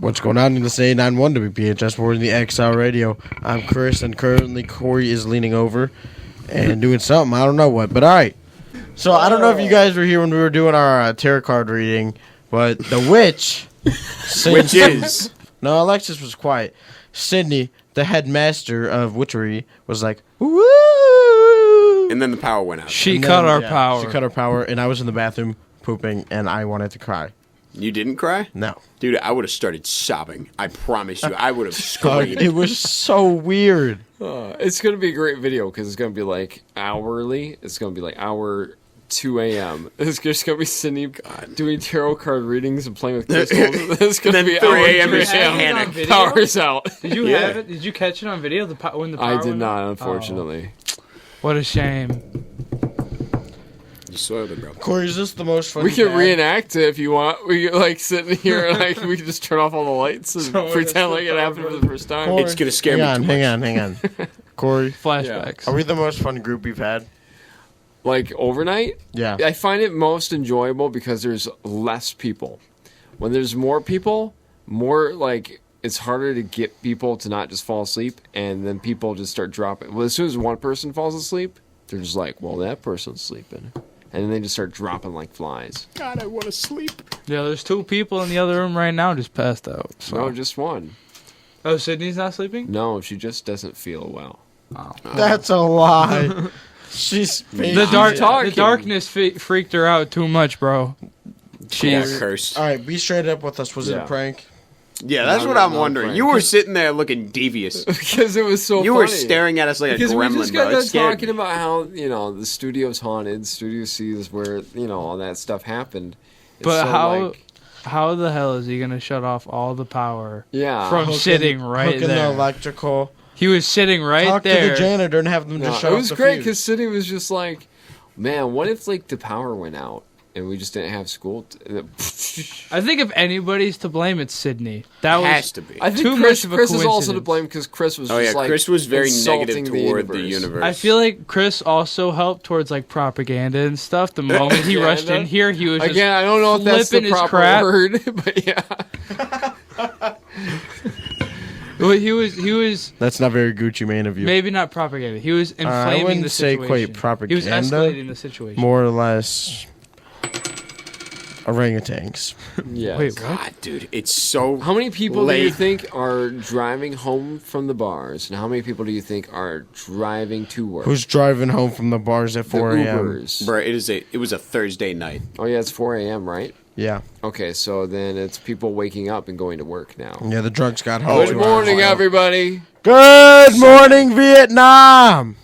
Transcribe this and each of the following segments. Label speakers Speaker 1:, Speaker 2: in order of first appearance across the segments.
Speaker 1: What's going on in this 891 WPHS? We're in the Exile Radio. I'm Chris, and currently Corey is leaning over and doing something. I don't know what, but all right. So I don't know if you guys were here when we were doing our tarot card reading, but the witch...
Speaker 2: Which is?
Speaker 1: No, Alexis was quiet. Sydney, the headmaster of witchery, was like, woo!
Speaker 2: And then the power went out.
Speaker 3: She cut our power.
Speaker 1: She cut our power, and I was in the bathroom pooping, and I wanted to cry.
Speaker 2: You didn't cry?
Speaker 1: No.
Speaker 2: Dude, I would have started sobbing. I promise you. I would have
Speaker 1: God,
Speaker 2: screamed.
Speaker 1: it was so weird.
Speaker 4: It's going to be a great video because it's going to be like hourly. It's going to be like hour 2 a.m. It's just going to be Sydney doing tarot card readings and playing with crystals. It's going to be
Speaker 2: 3
Speaker 4: hour
Speaker 2: a.m.
Speaker 4: 3
Speaker 2: is panic.
Speaker 4: Power's out.
Speaker 3: Did you have it? Did you catch it on video? When the power
Speaker 4: I did
Speaker 3: went
Speaker 4: not,
Speaker 3: out?
Speaker 4: unfortunately.
Speaker 3: Oh. What a shame.
Speaker 2: You soiled it, bro.
Speaker 1: Corey, is this the most fun
Speaker 4: We
Speaker 1: you've
Speaker 4: can
Speaker 1: had?
Speaker 4: reenact it if you want. We can, like sitting here and like we can just turn off all the lights and pretend like it happened for the first time.
Speaker 1: Corey,
Speaker 2: It's going to scare me too much.
Speaker 1: Hang on. Corey,
Speaker 3: Flashbacks.
Speaker 1: are we the most fun group you've had?
Speaker 4: Like overnight,
Speaker 1: Yeah.
Speaker 4: I find it most enjoyable because there's less people. When there's more people, more like it's harder to get people to not just fall asleep, and then people just start dropping. Well, as soon as one person falls asleep, they're just like, "Well, that person's sleeping," and then they just start dropping like flies.
Speaker 2: God, I want to sleep.
Speaker 3: Yeah, there's 2 people in the other room right now just passed out. So.
Speaker 4: No, just one.
Speaker 3: Oh, Sydney's not sleeping?
Speaker 4: No, she just doesn't feel well.
Speaker 3: Oh.
Speaker 1: That's a lie. She's
Speaker 3: The darkness freaked her out too much, bro.
Speaker 2: Yeah, cursed.
Speaker 1: All right, be straight up with us. Was it
Speaker 4: Yeah.
Speaker 1: a prank?
Speaker 2: Yeah, that's
Speaker 4: Not
Speaker 2: what
Speaker 4: a-
Speaker 2: I'm
Speaker 4: not a
Speaker 2: wondering.
Speaker 4: prank.
Speaker 2: You were sitting there looking devious.
Speaker 4: Because it was so
Speaker 2: You
Speaker 4: funny.
Speaker 2: were staring at us like a
Speaker 4: Because we
Speaker 2: gremlin,
Speaker 4: just
Speaker 2: bro.
Speaker 4: got
Speaker 2: It
Speaker 4: done
Speaker 2: scared
Speaker 4: talking
Speaker 2: me.
Speaker 4: about how, the studio's haunted, Studio C is where, all that stuff happened. It's
Speaker 3: But
Speaker 4: so,
Speaker 3: how the hell is he going to shut off all the power
Speaker 4: yeah.
Speaker 3: from sitting right
Speaker 1: hooking
Speaker 3: there?
Speaker 1: the electrical.
Speaker 3: He was sitting right
Speaker 1: Talk
Speaker 3: there.
Speaker 1: to the janitor and have them
Speaker 4: No,
Speaker 1: just shut
Speaker 4: it
Speaker 1: off
Speaker 4: was
Speaker 1: the
Speaker 4: great
Speaker 1: fuse.
Speaker 4: because City was just like, man, what if the power went out and we just didn't have school?
Speaker 3: I think if anybody's to blame, it's Sydney. That
Speaker 2: Has
Speaker 3: was
Speaker 2: to be.
Speaker 4: I think
Speaker 3: Too
Speaker 4: Chris
Speaker 3: much of a
Speaker 4: is also to
Speaker 3: coincidence.
Speaker 4: blame because Chris was
Speaker 2: Oh,
Speaker 4: just
Speaker 2: yeah,
Speaker 4: like
Speaker 2: Chris was very negative
Speaker 4: insulting
Speaker 2: toward the universe.
Speaker 3: I feel like Chris also helped towards like propaganda and stuff. The moment he rushed in here, he was just
Speaker 4: Again, I don't know if that's the
Speaker 3: flipping his
Speaker 4: proper
Speaker 3: crap.
Speaker 4: word, but yeah.
Speaker 3: Well, he was
Speaker 1: That's not very Gucci Mane of you.
Speaker 3: maybe not propaganda. He was inflaming
Speaker 1: I wouldn't
Speaker 3: the
Speaker 1: say
Speaker 3: situation.
Speaker 1: quite
Speaker 3: He was
Speaker 1: propaganda.
Speaker 3: escalating the situation.
Speaker 1: More or less orangutans.
Speaker 4: Yes.
Speaker 3: Wait, what?
Speaker 2: God, dude, it's so...
Speaker 4: How many people do you
Speaker 2: late.
Speaker 4: think are driving home from the bars, and how many people do you think are driving to work?
Speaker 1: Who's driving home from the bars at
Speaker 4: the
Speaker 1: 4 a.m.?
Speaker 4: Ubers?
Speaker 2: Bro, it was a Thursday night.
Speaker 4: Oh yeah, it's 4 a.m. right?
Speaker 1: Yeah.
Speaker 4: Okay, so then it's people waking up and going to work now.
Speaker 1: Yeah, the drugs got home.
Speaker 4: Good morning, everybody.
Speaker 1: Good morning, Vietnam.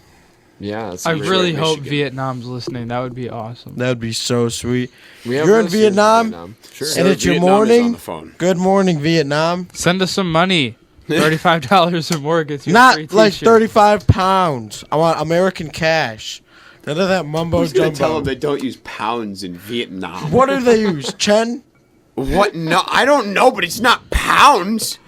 Speaker 4: Yeah, it's
Speaker 3: I
Speaker 4: really
Speaker 3: really
Speaker 4: great
Speaker 3: hope
Speaker 4: Michigan.
Speaker 3: Vietnam's listening. That would be awesome.
Speaker 1: That would be so sweet.
Speaker 4: We have
Speaker 1: You're in
Speaker 4: listeners
Speaker 1: Vietnam?
Speaker 4: Sure.
Speaker 1: And it's your
Speaker 2: Vietnam is
Speaker 1: morning?
Speaker 2: on the phone.
Speaker 1: Good morning, Vietnam.
Speaker 3: Send us some money. $35 or more gets you a free
Speaker 1: Not like
Speaker 3: t-shirt.
Speaker 1: 35 pounds. I want American cash. None of that mumbo
Speaker 2: Who's going to tell them
Speaker 1: jumbo.
Speaker 2: they don't use pounds in Vietnam?
Speaker 1: What do they use? Chen?
Speaker 2: What? No, I don't know, but it's not pounds.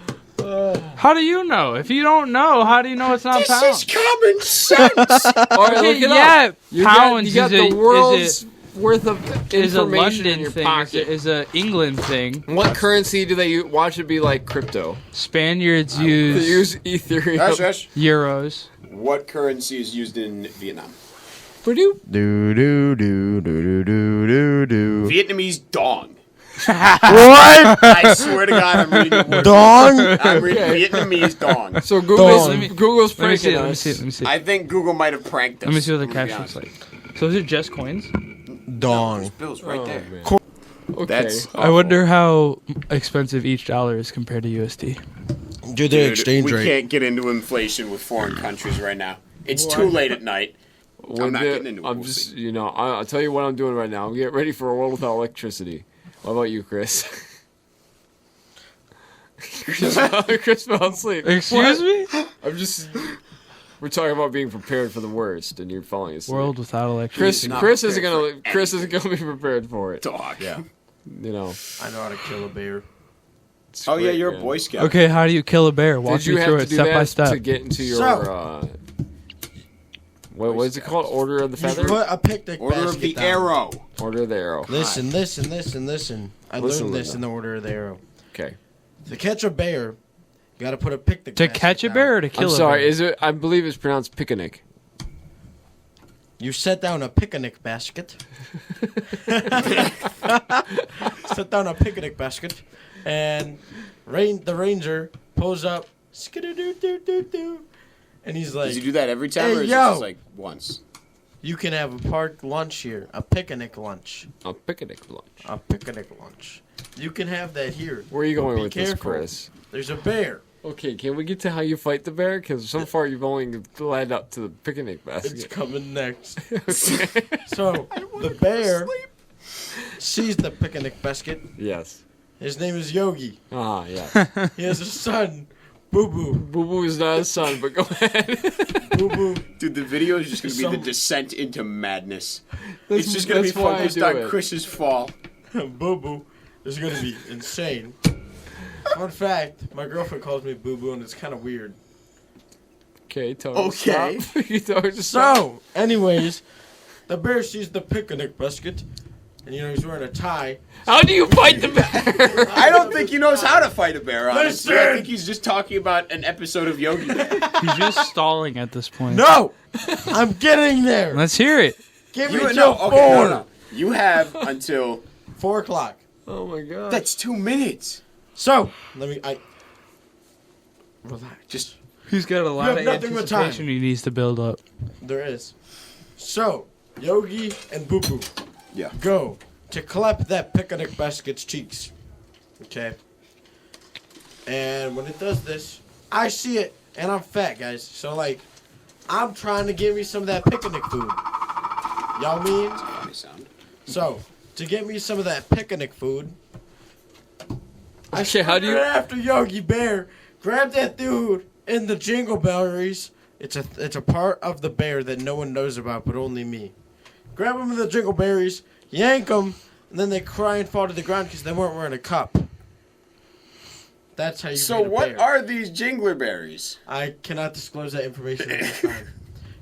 Speaker 3: How do you know? If you don't know, how do you know it's not
Speaker 2: This
Speaker 3: pounds?
Speaker 2: is common sense.
Speaker 4: All right, look it
Speaker 3: yeah,
Speaker 4: up. You
Speaker 3: pounds
Speaker 4: got
Speaker 3: is
Speaker 4: the
Speaker 3: a,
Speaker 4: world's worth of
Speaker 3: is a
Speaker 4: information in
Speaker 3: London
Speaker 4: your
Speaker 3: thing.
Speaker 4: pocket.
Speaker 3: Is a England thing.
Speaker 4: What currency do they use? Watch it be like crypto.
Speaker 3: Spaniards
Speaker 4: They
Speaker 3: use
Speaker 4: use Ethereum.
Speaker 2: Ash,
Speaker 3: euros.
Speaker 2: what currency is used in Vietnam?
Speaker 1: Do do do do do do do do.
Speaker 2: Vietnamese dong.
Speaker 1: What?
Speaker 2: I swear to God, I'm reading the word.
Speaker 1: Dong?
Speaker 2: I'm reading Vietnamese dong.
Speaker 4: So Google's,
Speaker 1: Dong.
Speaker 4: Google's
Speaker 3: Let me see.
Speaker 4: pranking
Speaker 3: Let me
Speaker 4: us.
Speaker 3: see. Let me see.
Speaker 2: I think Google might have pranked us.
Speaker 3: Let me see what the
Speaker 2: I'm gonna be
Speaker 3: cash looks
Speaker 2: honest.
Speaker 3: like. So is it just coins?
Speaker 1: Dong.
Speaker 2: There's bills right there.
Speaker 4: man.
Speaker 1: Cool.
Speaker 4: Okay.
Speaker 2: That's
Speaker 3: I wonder how expensive each dollar is compared to USD.
Speaker 1: Do the
Speaker 2: Dude,
Speaker 1: exchange
Speaker 2: we
Speaker 1: rate.
Speaker 2: can't get into inflation with foreign countries right now. It's too late at night. I'm not getting into it.
Speaker 4: I'm
Speaker 2: We'll
Speaker 4: just,
Speaker 2: see.
Speaker 4: I'll tell you what I'm doing right now. I'm getting ready for a world without electricity. What about you, Chris? Chris fell asleep.
Speaker 3: Excuse me?
Speaker 4: I'm just. We're talking about being prepared for the worst, and you're falling asleep.
Speaker 3: World without electricity.
Speaker 4: Chris
Speaker 2: not
Speaker 4: isn't
Speaker 2: prepared
Speaker 4: gonna.
Speaker 2: for
Speaker 4: Chris isn't gonna be prepared for it.
Speaker 2: Dog. Yeah.
Speaker 4: You know.
Speaker 1: I know how to kill a bear.
Speaker 4: It's
Speaker 2: Oh, yeah,
Speaker 4: great,
Speaker 2: you're a
Speaker 4: man.
Speaker 2: Boy Scout.
Speaker 3: Okay, how do you kill a bear? Walk
Speaker 4: Did you
Speaker 3: me
Speaker 4: have
Speaker 3: through
Speaker 4: to
Speaker 3: it
Speaker 4: do
Speaker 3: step by
Speaker 4: that
Speaker 3: step.
Speaker 4: to get into your? What is it called? Order of the
Speaker 1: You
Speaker 4: Feather.
Speaker 1: put a picnic
Speaker 2: Order
Speaker 1: basket
Speaker 2: of the
Speaker 1: down.
Speaker 2: Arrow.
Speaker 4: Order of the Arrow.
Speaker 1: Listen. I
Speaker 4: Listen,
Speaker 1: learned this
Speaker 4: Linda.
Speaker 1: in the Order of the Arrow.
Speaker 4: Okay.
Speaker 1: To catch a bear, you gotta put a picnic
Speaker 3: To
Speaker 1: basket
Speaker 3: catch a
Speaker 1: down.
Speaker 3: bear or to kill
Speaker 4: I'm
Speaker 3: a
Speaker 4: sorry.
Speaker 3: bear?
Speaker 4: Is it? I believe it's pronounced picnic.
Speaker 1: You set down a picnic basket. Set down a picnic basket, and the ranger pulls up, skidoo-doo-doo-doo-doo, and he's like,
Speaker 2: Does he do that every time,
Speaker 1: Hey,
Speaker 2: or is it
Speaker 1: yo.
Speaker 2: just like once?
Speaker 1: "You can have a park lunch here, a picnic lunch,
Speaker 4: A picnic lunch.
Speaker 1: a picnic lunch. You can have that here.
Speaker 4: Where are you going
Speaker 1: Be
Speaker 4: with this,
Speaker 1: careful.
Speaker 4: Chris?
Speaker 1: There's a bear.
Speaker 4: Okay, can we get to how you fight the bear? Because so far you've only led up to the picnic
Speaker 1: It's
Speaker 4: basket.
Speaker 1: coming next." So the bear sees the picnic basket.
Speaker 4: Yes.
Speaker 1: His name is Yogi.
Speaker 4: Ah, yeah.
Speaker 1: He has a son, Boo Boo.
Speaker 4: Boo Boo is not his son, but go ahead.
Speaker 1: Boo Boo.
Speaker 2: Dude, the video is just going to be
Speaker 1: Some-
Speaker 2: the descent into madness.
Speaker 4: That's-
Speaker 2: It's just going to be
Speaker 4: that's why I
Speaker 2: focused
Speaker 4: do
Speaker 2: on
Speaker 4: it.
Speaker 2: Chris's fall.
Speaker 1: Boo Boo is gonna be insane. Fun fact: my girlfriend calls me Boo Boo, and it's kind of weird.
Speaker 4: Okay, tell her
Speaker 2: Okay.
Speaker 4: to stop. You tell her to stop.
Speaker 1: So, anyways, the bear sees the picnic basket, and he's wearing a tie.
Speaker 4: How do you fight the bear?
Speaker 2: I don't think he knows how to fight a bear, honestly. I
Speaker 1: Listen.
Speaker 2: think he's just talking about an episode of Yogi Bear.
Speaker 3: He's just stalling at this point.
Speaker 1: No, I'm getting there.
Speaker 3: Let's hear it.
Speaker 1: Give me
Speaker 2: You,
Speaker 1: till
Speaker 2: no,
Speaker 1: 4.
Speaker 2: okay, no. You have until...
Speaker 1: 4 o'clock.
Speaker 4: Oh my god.
Speaker 2: That's 2 minutes.
Speaker 1: So relax.
Speaker 2: Just...
Speaker 3: He's got a lot
Speaker 1: have
Speaker 3: of
Speaker 1: nothing but time.
Speaker 3: anticipation he needs to build up.
Speaker 1: There is. So Yogi and Boo Boo
Speaker 2: Yeah.
Speaker 1: go to clap that picnic basket's cheeks. Okay. And when it does this, I see it, and I'm fat, guys. So I'm trying to give me some of that picnic food. Y'all mean?
Speaker 2: Funny sound.
Speaker 1: So to get me some of that picnic food, I
Speaker 4: Okay, how do you-
Speaker 1: sprinted after Yogi Bear, grab that dude in the jingleberries. It's a part of the bear that no one knows about, but only me. Grab him in the jingleberries, yank him, and then they cry and fall to the ground because they weren't wearing a cup. That's how you.
Speaker 2: So
Speaker 1: beat a
Speaker 2: what
Speaker 1: bear.
Speaker 2: are these jinglerberries?
Speaker 1: I cannot disclose that information at this time.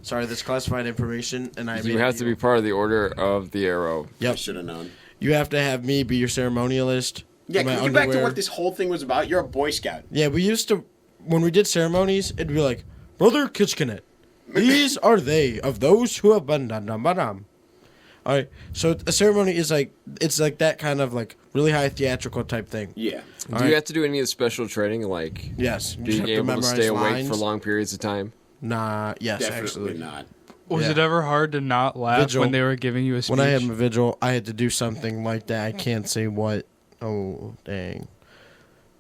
Speaker 1: Sorry, that's classified information, and I.
Speaker 4: You have to be part of the Order of the Arrow.
Speaker 2: I
Speaker 1: Yep.
Speaker 2: should have known.
Speaker 1: You have to have me be your ceremonialist.
Speaker 2: Yeah,
Speaker 1: my
Speaker 2: can we get back to
Speaker 1: underwear.
Speaker 2: what this whole thing was about? You're a Boy Scout.
Speaker 1: Yeah, we used to, when we did ceremonies, it'd be like, Brother Kitchkanet, these are they of those who have been dum. All right, so a ceremony is it's like that kind of really high theatrical type thing.
Speaker 2: Yeah.
Speaker 4: Do
Speaker 1: Alright.
Speaker 4: you have to do any of the special training, like
Speaker 1: Yes, you just
Speaker 4: being
Speaker 1: have
Speaker 4: able to
Speaker 1: memorize
Speaker 4: stay awake
Speaker 1: lines.
Speaker 4: for long periods of time?
Speaker 1: Nah, yes,
Speaker 2: Definitely
Speaker 1: actually.
Speaker 2: not.
Speaker 3: Was
Speaker 1: Yeah.
Speaker 3: it ever hard to not laugh
Speaker 1: Vigil.
Speaker 3: when they were giving you a speech?
Speaker 1: When I had my vigil, I had to do something like that. I can't say what. Oh, dang.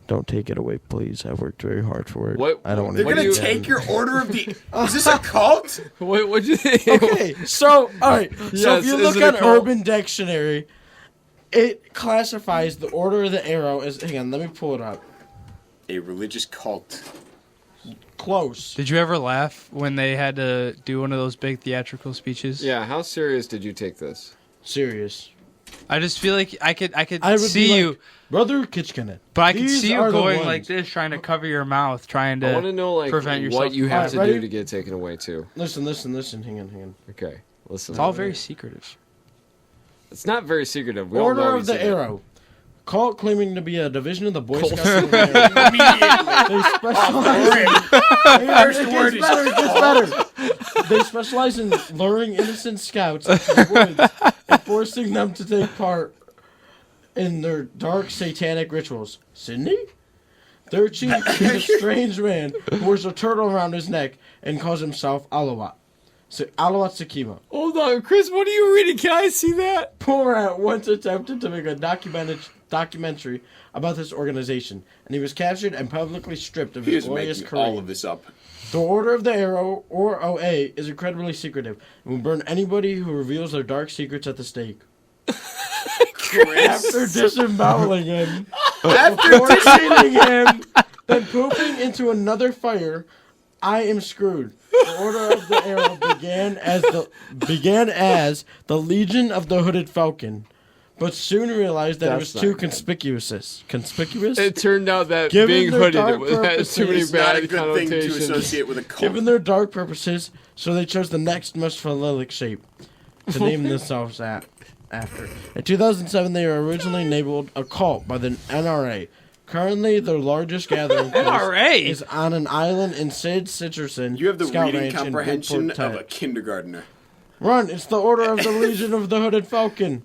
Speaker 1: Don't take it away, please. I worked very hard for it.
Speaker 4: What-
Speaker 1: I don't want
Speaker 2: They're
Speaker 4: What
Speaker 2: going
Speaker 4: do
Speaker 2: to
Speaker 4: you-
Speaker 2: take your order of the... Is this a cult?
Speaker 4: What'd you think?
Speaker 1: Okay, so, all right. So
Speaker 4: Yes,
Speaker 1: if you
Speaker 4: is
Speaker 1: look
Speaker 4: it a
Speaker 1: on
Speaker 4: cult?
Speaker 1: Urban Dictionary, it classifies the Order of the Arrow as... Hang on, let me pull it up.
Speaker 2: A religious cult.
Speaker 1: Close.
Speaker 3: Did you ever laugh when they had to do one of those big theatrical speeches?
Speaker 4: Yeah, how serious did you take this?
Speaker 1: Serious.
Speaker 3: I just feel like I could
Speaker 1: I would
Speaker 3: see
Speaker 1: be
Speaker 3: you,
Speaker 1: like, Brother Kitchkanet.
Speaker 3: but I could
Speaker 1: these
Speaker 3: see you
Speaker 1: are the
Speaker 3: going
Speaker 1: ones."
Speaker 3: like this, trying to cover your mouth, trying
Speaker 4: I want to
Speaker 3: to
Speaker 4: know
Speaker 3: prevent yourself.
Speaker 4: what you have
Speaker 1: Alright,
Speaker 4: to
Speaker 1: ready?
Speaker 4: do to get taken away too.
Speaker 1: Listen. Hang on.
Speaker 4: Okay, listen.
Speaker 3: It's all very secretive.
Speaker 4: It's not very secretive. We all
Speaker 1: Order
Speaker 4: know
Speaker 1: of
Speaker 4: he's
Speaker 1: the
Speaker 4: in it.
Speaker 1: Arrow. Cult claiming to be a division of the Boy
Speaker 4: Cult.
Speaker 1: Scouts of America.
Speaker 2: Immediately.
Speaker 1: They specialize
Speaker 2: First
Speaker 1: in...
Speaker 2: word
Speaker 1: It
Speaker 2: is
Speaker 1: gets better. They specialize in luring innocent scouts into the woods and forcing them to take part in their dark satanic rituals. Sydney? Their chief is a strange man who wears a turtle around his neck and calls himself Alawat. So, Alawat Sakima.
Speaker 4: Hold on, Chris. What are you reading? Can I see that?
Speaker 1: Porat once attempted to make a documentary about this organization, and he was captured and publicly stripped of
Speaker 2: He
Speaker 1: his
Speaker 2: is
Speaker 1: glorious
Speaker 2: making all
Speaker 1: career.
Speaker 2: of this up.
Speaker 1: The Order of the Arrow, or OA, is incredibly secretive and will burn anybody who reveals their dark secrets at the stake. After disemboweling him, after eating him, then pooping into another fire, I am screwed. The Order of the Arrow began as the Legion of the Hooded Falcon, but soon realized that it was
Speaker 4: That's
Speaker 1: too
Speaker 4: not good.
Speaker 1: conspicuous. Conspicuous?
Speaker 4: It turned out that
Speaker 1: Given
Speaker 4: being
Speaker 1: their
Speaker 4: hooded
Speaker 1: dark
Speaker 4: has too many
Speaker 2: It's not a
Speaker 4: bad
Speaker 2: good thing to
Speaker 4: connotations.
Speaker 2: associate with a cult.
Speaker 1: Given their dark purposes, so they chose the next most phallic shape to name themselves after. In 2007, they were originally labeled a cult by the NRA, Currently, their largest gathering place
Speaker 3: NRA.
Speaker 1: is on an island in Sid Cicherson.
Speaker 2: You have the
Speaker 1: Scout
Speaker 2: reading
Speaker 1: Ranch in
Speaker 2: comprehension
Speaker 1: Bridgeport,
Speaker 2: of a kindergartner.
Speaker 1: Run! It's the Order of the Legion of the Hooded Falcon.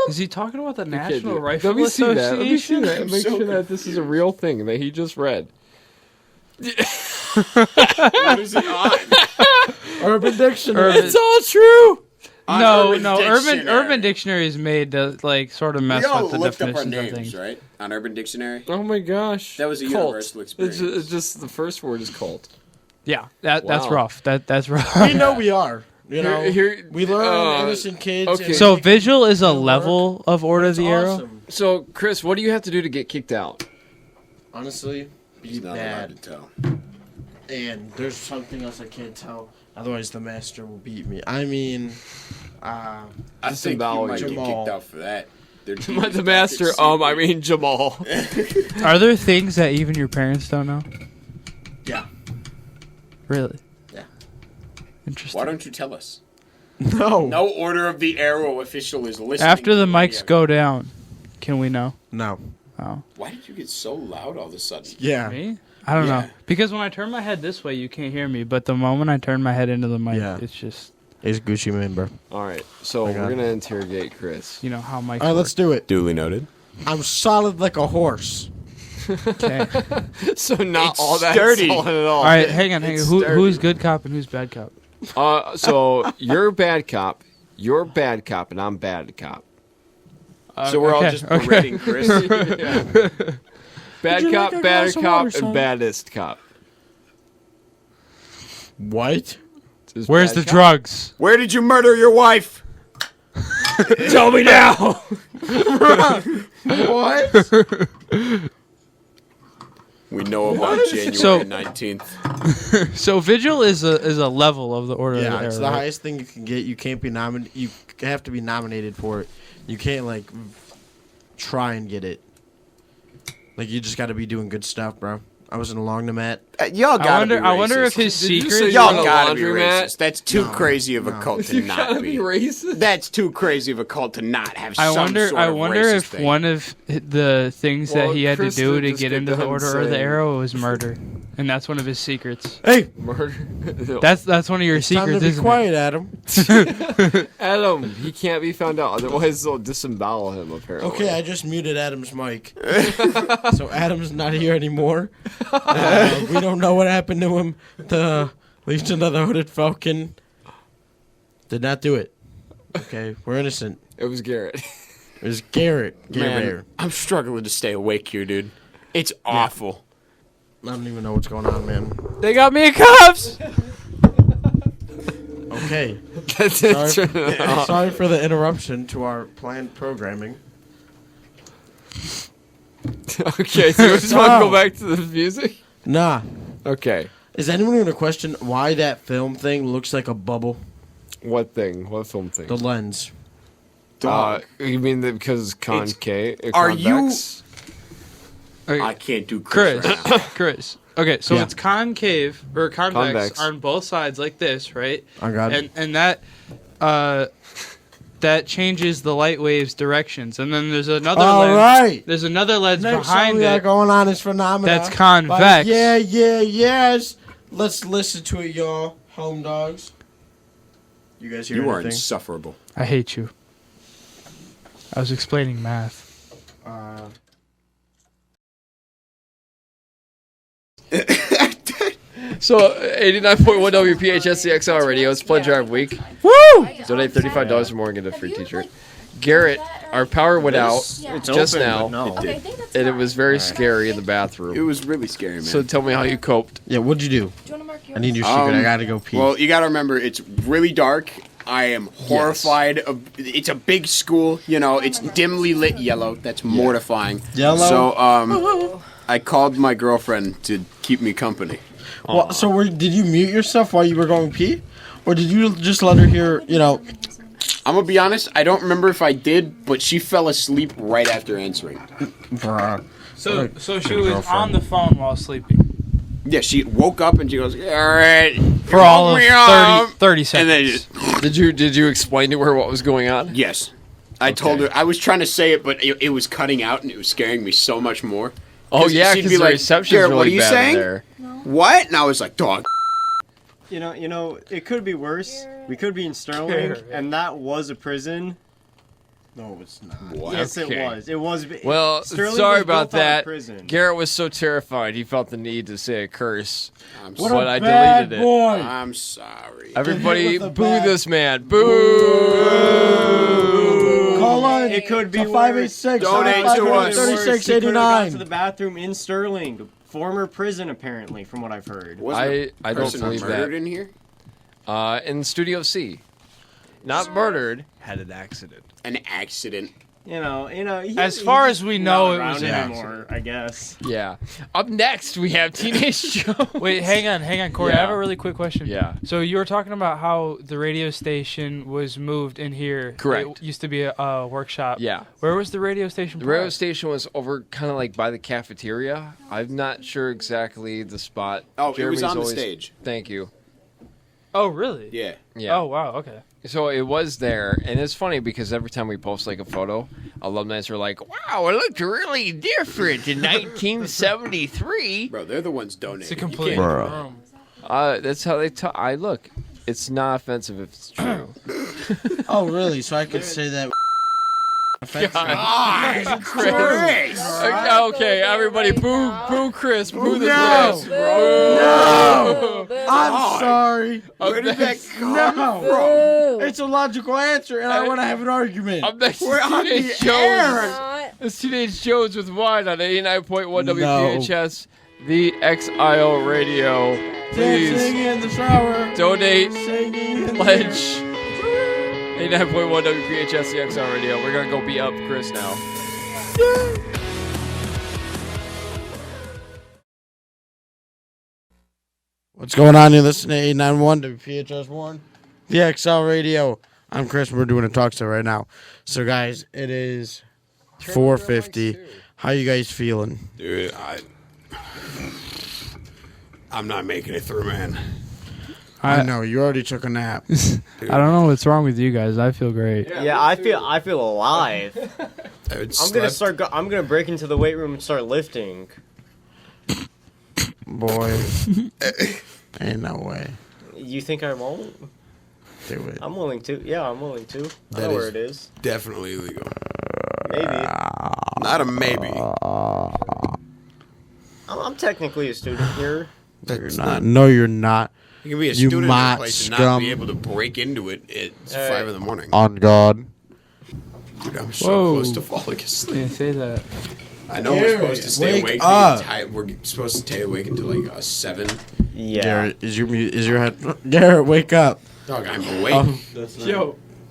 Speaker 3: Is he talking about the
Speaker 4: Okay,
Speaker 3: National
Speaker 4: dude.
Speaker 3: Rifle
Speaker 4: Let me see that. Let me see
Speaker 3: Association?
Speaker 4: that. Make
Speaker 2: so
Speaker 4: sure that this is a real thing that he just read.
Speaker 2: What is it on?
Speaker 1: Urban Dictionary.
Speaker 3: Urban-
Speaker 4: It's all true.
Speaker 2: On
Speaker 3: No,
Speaker 2: Urban
Speaker 3: no.
Speaker 2: Dictionary.
Speaker 3: Urban Dictionary is made to like sort of mess
Speaker 2: We all
Speaker 3: with the
Speaker 2: looked up our
Speaker 3: definitions of
Speaker 2: names,
Speaker 3: things.
Speaker 2: right? On Urban Dictionary.
Speaker 4: Oh my gosh.
Speaker 2: That was a
Speaker 4: Cult.
Speaker 2: universal experience.
Speaker 4: It's just the first word is cult.
Speaker 3: Yeah, that's
Speaker 4: Wow.
Speaker 3: rough. That's rough.
Speaker 1: We know we are. You know, we learn
Speaker 4: uh,
Speaker 1: innocent kids.
Speaker 4: okay.
Speaker 1: and
Speaker 3: So
Speaker 1: make
Speaker 3: visual is a
Speaker 1: work.
Speaker 3: level of Order of
Speaker 1: It's
Speaker 3: the Arrow.
Speaker 1: awesome.
Speaker 4: So, Chris, what do you have to do to get kicked out?
Speaker 1: Honestly, be
Speaker 2: He's not allowed
Speaker 1: bad.
Speaker 2: to tell.
Speaker 1: And there's something else I can't tell. Otherwise, the master will beat me. I mean,
Speaker 2: I think you
Speaker 4: Disembowel
Speaker 2: might get
Speaker 1: Jamal.
Speaker 2: kicked out for that. They're
Speaker 4: The master, I mean Jamal.
Speaker 3: Are there things that even your parents don't know?
Speaker 1: yeah.
Speaker 3: Really?
Speaker 1: Yeah.
Speaker 3: Interesting.
Speaker 2: Why don't you tell us?
Speaker 1: No.
Speaker 2: No Order of the Arrow official is listening.
Speaker 3: After the
Speaker 2: to
Speaker 3: mics
Speaker 2: radio.
Speaker 3: go down, can we know?
Speaker 1: No.
Speaker 3: Oh,
Speaker 2: Why did you get so loud all of a sudden?
Speaker 1: Yeah.
Speaker 3: me? I don't
Speaker 2: Yeah.
Speaker 3: know. Because when I turn my head this way, you can't hear me. But the moment I turn my head into the mic,
Speaker 1: Yeah.
Speaker 3: it's just,
Speaker 1: It's Gucci Mane, bro.
Speaker 4: All right, so
Speaker 1: I got
Speaker 4: we're
Speaker 1: it.
Speaker 4: gonna interrogate Chris.
Speaker 3: you know, how mics
Speaker 1: All right, let's do it.
Speaker 2: Duly noted.
Speaker 1: I'm solid like a horse.
Speaker 3: Okay.
Speaker 4: So not
Speaker 2: It's
Speaker 4: all that
Speaker 2: sturdy.
Speaker 4: solid at all.
Speaker 3: All right, hang on.
Speaker 4: It's
Speaker 3: Who's
Speaker 4: sturdy.
Speaker 3: good cop and who's bad cop?
Speaker 4: So you're bad cop, you're bad cop, and I'm bad cop.
Speaker 2: So we're all
Speaker 3: okay,
Speaker 2: just
Speaker 3: okay.
Speaker 2: berating Chris.
Speaker 4: Bad
Speaker 1: you
Speaker 4: cop,
Speaker 1: like a
Speaker 4: bad
Speaker 1: glass of
Speaker 4: cop,
Speaker 1: water, son?
Speaker 4: and baddest cop.
Speaker 1: What?
Speaker 4: Just
Speaker 3: Where's
Speaker 4: bad
Speaker 3: the
Speaker 4: cop.
Speaker 3: drugs?
Speaker 2: Where did you murder your wife?
Speaker 4: Tell me now.
Speaker 1: What?
Speaker 2: We know about January
Speaker 3: So-
Speaker 2: 19th.
Speaker 3: So vigil is a level of the Order of the
Speaker 1: Yeah,
Speaker 3: Arrow.
Speaker 1: it's the
Speaker 3: right?
Speaker 1: highest thing you can get. You can't be nominated. You have to be nominated for it. You can't like try and get it. Like you just got to be doing good stuff, bro. I wasn't along the mat.
Speaker 2: Y'all gotta
Speaker 3: I wonder if his
Speaker 4: Did you
Speaker 3: secret.
Speaker 4: say
Speaker 2: Y'all
Speaker 4: You're on a
Speaker 2: gotta be
Speaker 4: laundromat?
Speaker 2: racist. That's too crazy of a cult to
Speaker 4: You
Speaker 2: not
Speaker 4: gotta
Speaker 2: be.
Speaker 4: be racist.
Speaker 2: That's too crazy of a cult to not have
Speaker 3: I
Speaker 2: some
Speaker 3: wonder.
Speaker 2: sort
Speaker 3: I
Speaker 2: of
Speaker 3: wonder
Speaker 2: racist
Speaker 3: if
Speaker 2: thing.
Speaker 3: one of the things
Speaker 4: Well,
Speaker 3: that he had
Speaker 4: Chris
Speaker 3: to do
Speaker 4: did
Speaker 3: to
Speaker 4: just
Speaker 3: get
Speaker 4: get
Speaker 3: into the
Speaker 4: done
Speaker 3: Order of the
Speaker 4: saying-
Speaker 3: Arrow was murder, and that's one of his secrets.
Speaker 1: Hey,
Speaker 4: Murder. No.
Speaker 3: That's one of your
Speaker 1: it's time
Speaker 3: secrets,
Speaker 1: to be
Speaker 3: isn't
Speaker 1: quiet, Adam.
Speaker 4: Adam, he can't be found out. Otherwise, they'll disembowel him, apparently.
Speaker 1: Okay, I just muted Adam's mic, so Adam's not here anymore. We don't know what happened to him. The Legion of the Hooded Falcon did not do it. Okay, we're innocent.
Speaker 4: It was Garrett.
Speaker 1: It was Garrett.
Speaker 2: Man,
Speaker 1: Garrett.
Speaker 2: I'm struggling to stay awake here, dude. It's awful.
Speaker 1: I don't even know what's going on, man.
Speaker 3: it? They got me in cuffs.
Speaker 1: Okay,
Speaker 4: That's
Speaker 1: sorry,
Speaker 4: it.
Speaker 1: sorry for the interruption to our planned programming.
Speaker 4: Okay, so we just want to go back to the music?
Speaker 1: Nah.
Speaker 4: Okay.
Speaker 1: Is anyone going to question why that film thing looks like a bubble?
Speaker 4: What thing? What film thing?
Speaker 1: The lens.
Speaker 4: You mean that because it's concave?
Speaker 2: Are you-
Speaker 4: convex?
Speaker 2: I can't do Chris,
Speaker 3: Chris,
Speaker 2: right now.
Speaker 3: Chris. Okay, so
Speaker 1: Yeah.
Speaker 3: it's concave or convex,
Speaker 4: Convex.
Speaker 3: on both sides like this, right?
Speaker 1: I got it.
Speaker 3: And that changes the light waves directions. And then there's another
Speaker 1: All
Speaker 3: lens.
Speaker 1: right.
Speaker 3: There's another lens
Speaker 1: Next
Speaker 3: behind
Speaker 1: song we got
Speaker 3: it.
Speaker 1: going on is Phenomena.
Speaker 3: That's
Speaker 1: by
Speaker 3: convex.
Speaker 1: yes. Let's listen to it, y'all. Home dogs. You guys hear
Speaker 2: You are
Speaker 1: anything?
Speaker 2: insufferable.
Speaker 3: I hate you. I was explaining math.
Speaker 4: So, 89.1 WPHS, the Exile Radio. It's Pledge Drive Week.
Speaker 3: Woo!
Speaker 4: Donate $35 or more and get a free t-shirt. Garrett, our power went out just now,
Speaker 5: Okay, I think that's
Speaker 4: and it
Speaker 5: fine.
Speaker 4: was very scary in the
Speaker 2: It
Speaker 4: bathroom.
Speaker 2: was really scary, man.
Speaker 4: So tell me how you coped.
Speaker 1: Yeah, what'd you do?
Speaker 5: Do you want to mark yours?
Speaker 1: I need your secret. I gotta go pee.
Speaker 2: Well, you gotta remember, it's really dark. I am horrified. It's a big school, you know. It's dimly lit yellow. That's mortifying.
Speaker 1: Yellow?
Speaker 2: So, I called my girlfriend to keep me company.
Speaker 1: Well, so did you mute yourself while you were going pee? Or did you just let her hear, you know...
Speaker 2: I'm gonna be honest. I don't remember if I did, but she fell asleep right after answering.
Speaker 1: Bruh.
Speaker 3: So she was
Speaker 1: girlfriend.
Speaker 3: on the phone while sleeping.
Speaker 2: Yeah, she woke up and she goes, "All right,"
Speaker 3: For all of
Speaker 2: woke me up."
Speaker 3: 30 seconds.
Speaker 2: And then just
Speaker 4: Did you explain to her what was going on?
Speaker 2: yes. I told her I was trying to say it, but it was cutting out, and it was scaring me so much more.
Speaker 4: Oh yeah,
Speaker 2: she'd
Speaker 4: because
Speaker 2: be
Speaker 4: the
Speaker 2: like,
Speaker 4: reception's
Speaker 2: "Garrett,
Speaker 4: really
Speaker 2: what are you
Speaker 4: bad
Speaker 2: saying?"
Speaker 4: there.
Speaker 2: What? And I was like, dog.
Speaker 5: You know, it could be worse. We could be in Sterling, and that was a prison.
Speaker 1: No, it's not.
Speaker 2: What?
Speaker 5: Yes,
Speaker 4: Okay.
Speaker 5: it was. It was.
Speaker 4: Well,
Speaker 5: Sterling
Speaker 4: sorry
Speaker 5: was
Speaker 4: about
Speaker 5: built on a
Speaker 4: that.
Speaker 5: prison.
Speaker 4: Garrett was so terrified he felt the need to say a curse.
Speaker 2: I'm
Speaker 1: What
Speaker 2: sorry.
Speaker 4: But I
Speaker 1: bad
Speaker 4: deleted it.
Speaker 1: boy.
Speaker 2: I'm sorry.
Speaker 4: Everybody
Speaker 1: with the
Speaker 4: boo
Speaker 1: bat.
Speaker 4: this man. Boo!
Speaker 1: Call on.
Speaker 5: It could be
Speaker 1: to
Speaker 5: worse.
Speaker 1: 586
Speaker 2: Donate to us.
Speaker 1: 3689.
Speaker 5: To the bathroom in Sterling, former prison apparently, from what I've heard.
Speaker 2: Wasn't a
Speaker 4: I don't
Speaker 2: person
Speaker 4: believe
Speaker 2: murdered
Speaker 4: that.
Speaker 2: in here?
Speaker 4: In Studio C. Not murdered, had an accident.
Speaker 2: An accident.
Speaker 5: You know.
Speaker 3: As far as we know, it
Speaker 5: not
Speaker 3: was
Speaker 5: around
Speaker 3: an
Speaker 5: anymore. I guess.
Speaker 4: Yeah. Up next, we have Teenage Joe.
Speaker 3: Wait, hang on, Corey. I
Speaker 4: Yeah.
Speaker 3: have a really quick question.
Speaker 4: Yeah.
Speaker 3: So you were talking about how the radio station was moved in here.
Speaker 4: Correct.
Speaker 3: It used to be a workshop.
Speaker 4: Yeah.
Speaker 3: Where was the radio station?
Speaker 4: The radio
Speaker 3: prior?
Speaker 4: station was over kind of like by the cafeteria. I'm not sure exactly the spot.
Speaker 2: Oh,
Speaker 4: Jeremy's
Speaker 2: it was on
Speaker 4: always-
Speaker 2: the stage.
Speaker 4: Thank you.
Speaker 3: Oh, really?
Speaker 2: Yeah.
Speaker 4: Yeah.
Speaker 3: Oh, wow. Okay.
Speaker 4: So it was there, and it's funny because every time we post like a photo, alumni are like, "Wow, it looked really different in 1973."
Speaker 2: Bro, they're the ones donating.
Speaker 3: It's a
Speaker 2: You
Speaker 3: complete
Speaker 2: can't-
Speaker 3: room.
Speaker 4: That's how they talk. I look. It's not offensive if it's true.
Speaker 1: Oh, really? So I could say that. Offensive.
Speaker 2: Chris!
Speaker 4: Okay, everybody, boo, Chris, boo this
Speaker 1: No.
Speaker 4: Chris. No.
Speaker 1: I'm sorry.
Speaker 2: Where did that come
Speaker 1: No. It's a logical answer, and I want to have an argument.
Speaker 4: I'm next
Speaker 2: We're
Speaker 4: to
Speaker 2: on
Speaker 4: Teenage
Speaker 2: the
Speaker 4: Jones.
Speaker 2: air.
Speaker 4: It's Teenage Jones with Wine on 89.1
Speaker 1: No.
Speaker 4: WPHS, the Exile Radio.
Speaker 1: Dancing
Speaker 4: Please
Speaker 1: in the shower.
Speaker 4: donate,
Speaker 1: Singing in the
Speaker 4: pledge. 89.1 WPHS, the Exile Radio. We're going to go beat up Chris now.
Speaker 1: What's going on? You're listening to 891 WPHS 1, the XL Radio. I'm Chris. We're doing a talk show right now. So, guys, it is 4:50. How you guys feeling?
Speaker 2: Dude, I'm not making it through, man.
Speaker 1: I know you already took a nap.
Speaker 3: I don't know what's wrong with you guys. I feel great.
Speaker 5: Yeah, I feel alive.
Speaker 2: Dude,
Speaker 5: I'm gonna break into the weight room and start lifting.
Speaker 1: Boy, ain't no way.
Speaker 5: You think I won't?
Speaker 1: Do it.
Speaker 5: I'm willing to. Yeah, I'm willing to. I
Speaker 2: That
Speaker 5: know
Speaker 2: is-
Speaker 5: where it is.
Speaker 2: definitely illegal.
Speaker 5: Maybe.
Speaker 2: Not a maybe.
Speaker 5: I'm technically a student here.
Speaker 1: You're not. No, you're not.
Speaker 2: You can be a
Speaker 1: You
Speaker 2: student in a
Speaker 1: mott
Speaker 2: place and not
Speaker 1: scum.
Speaker 2: be able to break into it at 5 in the morning.
Speaker 1: On God.
Speaker 2: Dude, I'm so
Speaker 3: Whoa.
Speaker 2: close to falling asleep.
Speaker 3: Can't say that.
Speaker 2: I know we're supposed to stay
Speaker 1: Wake
Speaker 2: awake.
Speaker 1: up.
Speaker 2: We're supposed to stay awake until like 7.
Speaker 5: Yeah.
Speaker 1: Garrett, is your head? Garrett, wake up.
Speaker 2: Dog, I'm awake.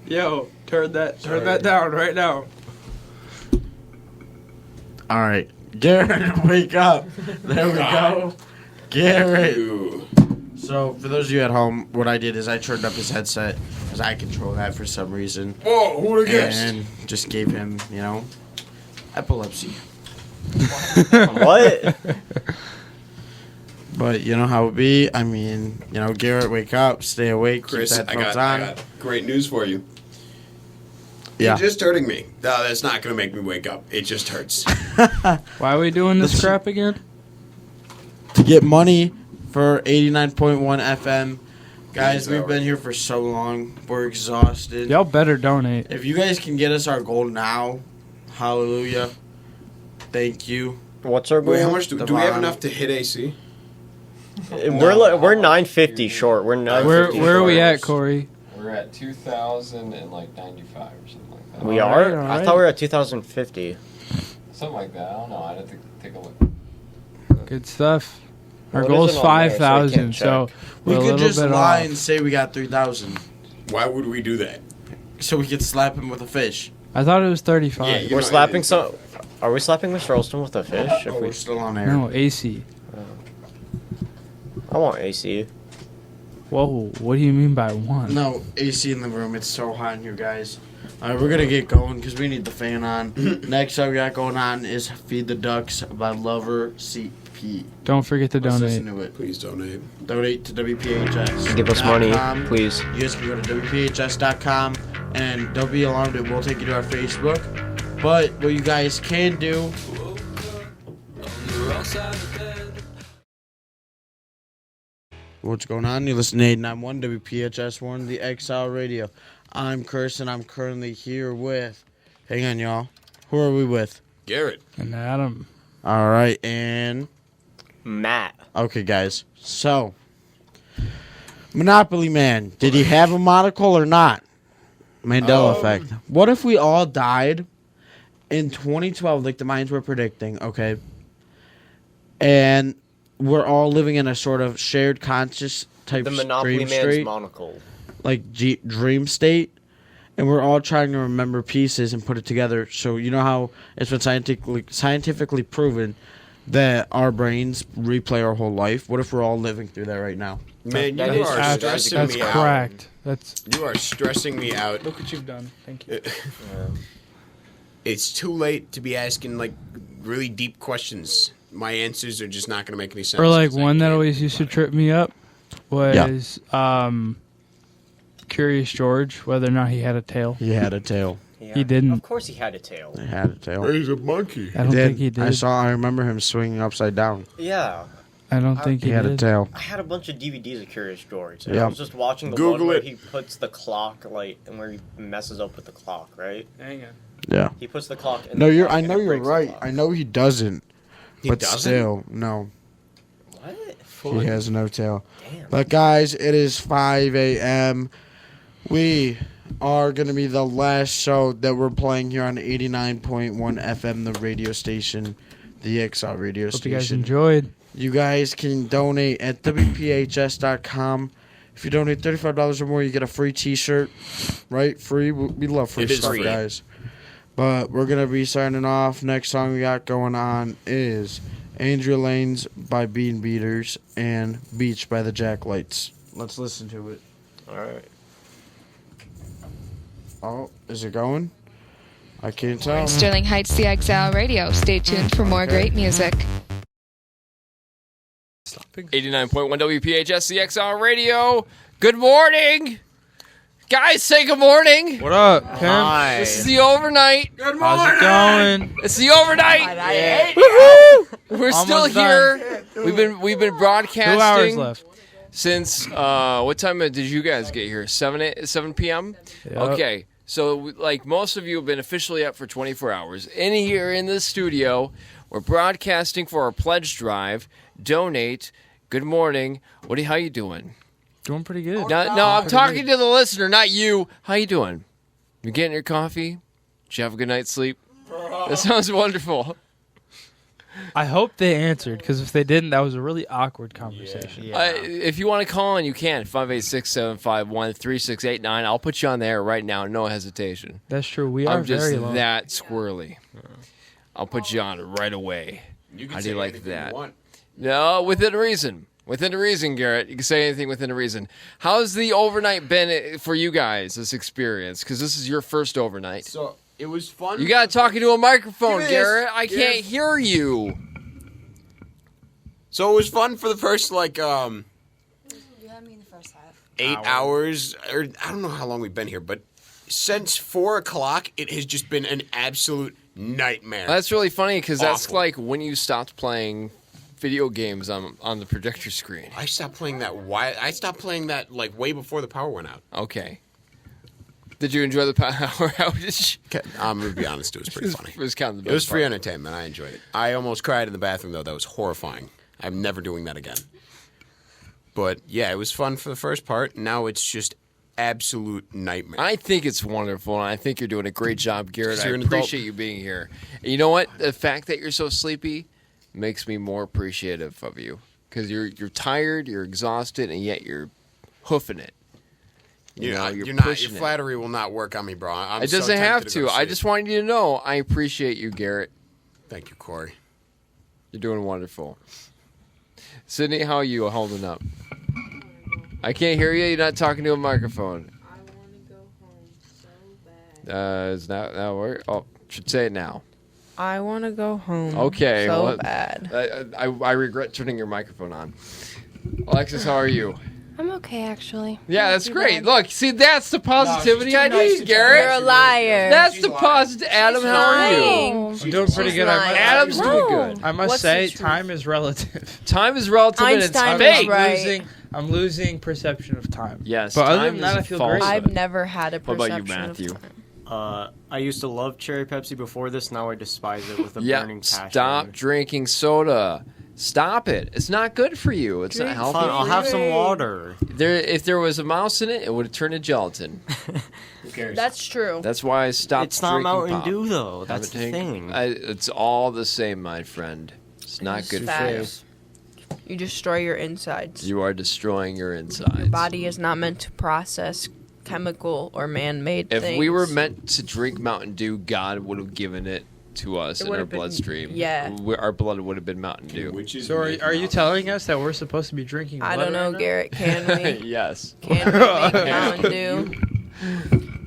Speaker 3: Yo, turn that down right now.
Speaker 1: All right, Garrett, wake up. There we go. Garrett.
Speaker 2: Ooh.
Speaker 1: So, for those of you at home, what I did is I turned up his headset because I control that for some reason,
Speaker 2: Whoa, who would have guessed?
Speaker 1: and just gave him, epilepsy.
Speaker 5: What?
Speaker 1: But you know how it be. I mean, Garrett, wake up, stay awake,
Speaker 2: Chris,
Speaker 1: keep the
Speaker 2: I
Speaker 1: headphones
Speaker 2: got
Speaker 1: on.
Speaker 2: great news for you.
Speaker 1: Yeah.
Speaker 2: You're just hurting me. No, that's not going to make me wake up. It just hurts.
Speaker 3: Why are we doing this crap again?
Speaker 1: To get money for 89.1 FM. Guys,
Speaker 2: That's
Speaker 1: we've
Speaker 2: all
Speaker 1: been
Speaker 2: right.
Speaker 1: here for so long. We're exhausted.
Speaker 3: Y'all better donate.
Speaker 1: If you guys can get us our goal now, hallelujah. Thank you.
Speaker 5: What's our goal?
Speaker 2: Wait, how much do we have
Speaker 1: Devon.
Speaker 2: enough to hit AC?
Speaker 5: We're 950 short. We're 950
Speaker 3: Where are we
Speaker 5: short.
Speaker 3: at, Corey?
Speaker 4: We're at 2,095 or something like that.
Speaker 5: We
Speaker 3: Alright,
Speaker 5: are? I
Speaker 3: alright.
Speaker 5: thought we were at 2050.
Speaker 4: Something like that. I don't know. I'd have to take a look.
Speaker 3: Good stuff. Our
Speaker 5: Well, it
Speaker 3: goal is
Speaker 5: isn't on there, so we
Speaker 3: 5,000,
Speaker 5: can't
Speaker 3: so
Speaker 5: check.
Speaker 1: We
Speaker 3: we're a
Speaker 1: could
Speaker 3: little
Speaker 1: just
Speaker 3: bit
Speaker 1: lie
Speaker 3: off.
Speaker 1: and say we got 3,000.
Speaker 2: Why would we do that?
Speaker 1: So we could slap him with a fish.
Speaker 3: I thought it was 35.
Speaker 2: Yeah, you-
Speaker 5: We're
Speaker 2: know,
Speaker 5: slapping
Speaker 2: it-
Speaker 5: some. Are we slapping Mr. Olston with a fish? If
Speaker 1: Oh,
Speaker 5: we,
Speaker 1: we're still on air.
Speaker 3: No, AC.
Speaker 5: I want AC.
Speaker 3: Whoa, what do you mean by one?
Speaker 1: No, AC in the room. It's so hot in here, guys. All right, we're going to get going because we need the fan on. Next up we got going on is Feed the Ducks by Lover CP.
Speaker 3: Don't forget to
Speaker 1: Let's
Speaker 3: donate.
Speaker 1: listen to it.
Speaker 2: Please donate.
Speaker 1: Donate to WPHS.
Speaker 5: Give us money,
Speaker 1: .com.
Speaker 5: please.
Speaker 1: You guys can go to WPHS.com and don't be alarmed, it will take you to our Facebook. But what you guys can do... What's going on? You're listening to 891 WPHS Warren, the Exile Radio. I'm Chris, and I'm currently here with... Hang on, y'all. Who are we with?
Speaker 2: Garrett.
Speaker 3: And Adam.
Speaker 1: All right, and...
Speaker 5: Matt.
Speaker 1: Okay, guys. So, Monopoly Man, did he have a monocle or not? Mandela effect. What if we all died in 2012, like the Mayans were predicting, okay? And we're all living in a sort of shared conscious type
Speaker 5: The Monopoly
Speaker 1: dream
Speaker 5: Man's
Speaker 1: state,
Speaker 5: monocle.
Speaker 1: like dream state, and we're all trying to remember pieces and put it together. So you know how it's been scientifically proven that our brains replay our whole life. What if we're all living through that right now?
Speaker 2: Man,
Speaker 5: That
Speaker 2: you
Speaker 5: is
Speaker 2: are
Speaker 5: true.
Speaker 2: stressing
Speaker 3: That's
Speaker 2: me out.
Speaker 3: correct. That's
Speaker 2: You are stressing me out.
Speaker 3: look what you've done. Thank you.
Speaker 2: It's too late to be asking like really deep questions. My answers are just not going to make any sense.
Speaker 3: Or like
Speaker 2: 'cause I
Speaker 3: one that
Speaker 2: can't
Speaker 3: always used to trip me up was Curious George, whether or not he had a tail.
Speaker 1: He had a tail.
Speaker 5: Yeah.
Speaker 3: He didn't.
Speaker 5: Of course he had a tail.
Speaker 1: He had a tail.
Speaker 2: He's a monkey.
Speaker 3: I don't think he did.
Speaker 1: I remember him swinging upside down.
Speaker 5: Yeah.
Speaker 3: I don't think
Speaker 1: He
Speaker 3: he
Speaker 1: had
Speaker 3: did.
Speaker 1: a tail.
Speaker 5: I had a bunch of DVDs of Curious George. And
Speaker 1: Yeah.
Speaker 5: I was just watching the
Speaker 2: Google
Speaker 5: one where
Speaker 2: it.
Speaker 5: he puts the clock, like, and where he messes up with the clock, right?
Speaker 3: Hang on.
Speaker 1: Yeah.
Speaker 5: He puts the clock in
Speaker 1: No,
Speaker 5: the clock
Speaker 1: I
Speaker 5: and
Speaker 1: know
Speaker 5: it
Speaker 1: you're
Speaker 5: breaks the
Speaker 1: right.
Speaker 5: clock.
Speaker 1: I know he doesn't.
Speaker 2: He
Speaker 1: But
Speaker 2: doesn't?
Speaker 1: still, no.
Speaker 5: What?
Speaker 1: He has no tail.
Speaker 5: Damn.
Speaker 1: But guys, it is 5 a.m. We are going to be the last show that we're playing here on 89.1 FM, the radio station, the Exile radio
Speaker 3: Hope you guys
Speaker 1: station.
Speaker 3: enjoyed.
Speaker 1: You guys can donate at WPHS.com. If you donate $35 or more, you get a free T-shirt. Right? Free. We love free
Speaker 2: It is
Speaker 1: stuff,
Speaker 2: free.
Speaker 1: guys. But we're going to be signing off. Next song we got going on is Andrea Lanes by Bean Beaters and Beach by the Jacklights. Let's listen to it.
Speaker 5: All right.
Speaker 1: Oh, is it going? I can't tell.
Speaker 6: Sterling Heights, the Exile Radio. Stay tuned for more great music.
Speaker 4: 89.1 WPHS, the XR Radio. Good morning. Guys, say good morning.
Speaker 3: What up, Kim?
Speaker 5: Hi.
Speaker 4: This is the overnight.
Speaker 3: How's it going?
Speaker 4: It's the overnight. We're still
Speaker 3: Almost
Speaker 4: here. We've been
Speaker 3: 2
Speaker 4: broadcasting
Speaker 3: hours left.
Speaker 4: since what time did you guys get here? 7 p.m.
Speaker 3: Yep.
Speaker 4: Okay. So like most of you have been officially up for 24 hours. In here in the studio, we're broadcasting for our pledge drive. Donate. Good morning. How you doing?
Speaker 3: Doing pretty good.
Speaker 4: No, I'm talking to the listener, not you. How you doing? You getting your coffee? Did you have a good night's sleep? That sounds wonderful.
Speaker 3: I hope they answered, because if they didn't, that was a really awkward conversation.
Speaker 4: If you want to call in, you can. 586-751-3689. I'll put you on there right now. No hesitation.
Speaker 3: That's true. We are
Speaker 4: I'm just
Speaker 3: very low.
Speaker 4: that squirrely. I'll put you on right away.
Speaker 2: You can
Speaker 4: How do
Speaker 2: say
Speaker 4: you like
Speaker 2: anything
Speaker 4: that?
Speaker 2: You want.
Speaker 4: No, within reason. Within reason, Garrett. You can say anything within a reason. How's the overnight been for you guys, this experience? Because this is your first overnight.
Speaker 2: So it was fun.
Speaker 4: You got to talk into a microphone,
Speaker 2: Give me this.
Speaker 4: Garrett. I
Speaker 2: Give.
Speaker 4: can't hear you.
Speaker 2: So it was fun for the first
Speaker 7: You had me in the first half.
Speaker 2: 8 hours, or I don't know how long we've been here, but since 4 o'clock, it has just been an absolute nightmare.
Speaker 4: That's really funny because that's
Speaker 2: Awful.
Speaker 4: like when you stopped playing video games on the projector screen.
Speaker 2: I stopped playing that. I stopped playing that like way before the power went out.
Speaker 4: Okay. Did you enjoy the power outage?
Speaker 2: I'm gonna be honest, it was pretty funny.
Speaker 4: It was kind of the
Speaker 2: It was
Speaker 4: best
Speaker 2: free
Speaker 4: part.
Speaker 2: entertainment. I enjoyed it. I almost cried in the bathroom though. That was horrifying. I'm never doing that again. But yeah, it was fun for the first part. Now it's just absolute nightmare.
Speaker 4: I think it's wonderful, and I think you're doing a great job, Garrett.
Speaker 2: 'Cause
Speaker 4: I
Speaker 2: you're an adult.
Speaker 4: appreciate you being here. And you know what? The fact that you're so sleepy makes me more appreciative of you because you're tired, you're exhausted, and yet you're hoofing it. You know,
Speaker 2: you're
Speaker 4: you're
Speaker 2: not. Your
Speaker 4: pushing it.
Speaker 2: flattery will not work on me, bro. I'm
Speaker 4: It
Speaker 2: so
Speaker 4: doesn't have
Speaker 2: tempted
Speaker 4: to.
Speaker 2: go
Speaker 4: I
Speaker 2: sleep.
Speaker 4: just wanted you to know I appreciate you, Garrett.
Speaker 2: Thank you, Corey.
Speaker 4: You're doing wonderful. Sydney, how are you holding up? I can't hear you. You're not talking to a microphone.
Speaker 7: I want to go home so bad.
Speaker 4: Is that work? Oh, should say it now.
Speaker 8: I want to go home.
Speaker 4: Okay.
Speaker 8: So
Speaker 4: well,
Speaker 8: bad.
Speaker 4: I regret turning your microphone on. Alexis, how are you?
Speaker 7: I'm okay, actually.
Speaker 4: Yeah,
Speaker 7: Not
Speaker 4: that's
Speaker 7: too
Speaker 4: great.
Speaker 7: bad.
Speaker 4: Look, see, that's the positivity I
Speaker 2: nice
Speaker 4: need,
Speaker 2: to
Speaker 4: Garrett.
Speaker 8: You're a liar.
Speaker 4: That's the positive. Adam, how are you?
Speaker 7: lying.
Speaker 3: I'm doing pretty good.
Speaker 4: Adam's doing good.
Speaker 3: I must
Speaker 8: What's
Speaker 3: say,
Speaker 8: the truth?
Speaker 3: time is relative.
Speaker 4: Time is relative and it's
Speaker 8: Einstein was
Speaker 4: fake.
Speaker 8: right.
Speaker 3: I'm losing perception of time.
Speaker 4: Yes,
Speaker 3: but other
Speaker 4: time
Speaker 3: than that,
Speaker 4: is
Speaker 3: I
Speaker 4: a
Speaker 3: feel
Speaker 4: falsehood.
Speaker 3: great.
Speaker 8: I've never had a
Speaker 4: What
Speaker 8: perception
Speaker 4: about you, Matthew?
Speaker 8: of time.
Speaker 5: I used to love cherry Pepsi before this. Now I despise it with a
Speaker 4: Yeah,
Speaker 5: burning passion.
Speaker 4: stop drinking soda. Stop it. It's not good for you. It's not healthy.
Speaker 5: Fine, I'll have some water.
Speaker 4: If there was a mouse in it, it would have turned to gelatin.
Speaker 2: Who cares?
Speaker 8: That's true.
Speaker 4: That's why I stopped
Speaker 5: It's not
Speaker 4: drinking
Speaker 5: Mountain
Speaker 4: pop.
Speaker 5: Dew though. That's the
Speaker 4: Have a tank.
Speaker 5: thing.
Speaker 4: It's all the same, my friend. It's not good for you.
Speaker 8: Facts. You destroy your insides.
Speaker 4: You are destroying your insides.
Speaker 8: Your body is not meant to process chemical or man-made
Speaker 4: If
Speaker 8: things.
Speaker 4: we were meant to drink Mountain Dew, God would have given it to us
Speaker 8: It
Speaker 4: in our
Speaker 8: would've been-
Speaker 4: bloodstream.
Speaker 8: yeah.
Speaker 4: Our blood would have been Mountain Dew.
Speaker 3: So are you telling us that we're supposed to be drinking
Speaker 8: I
Speaker 3: blood
Speaker 8: don't know,
Speaker 3: right now?
Speaker 8: Garrett. Can we?
Speaker 4: Yes.
Speaker 8: Can we make Mountain Dew?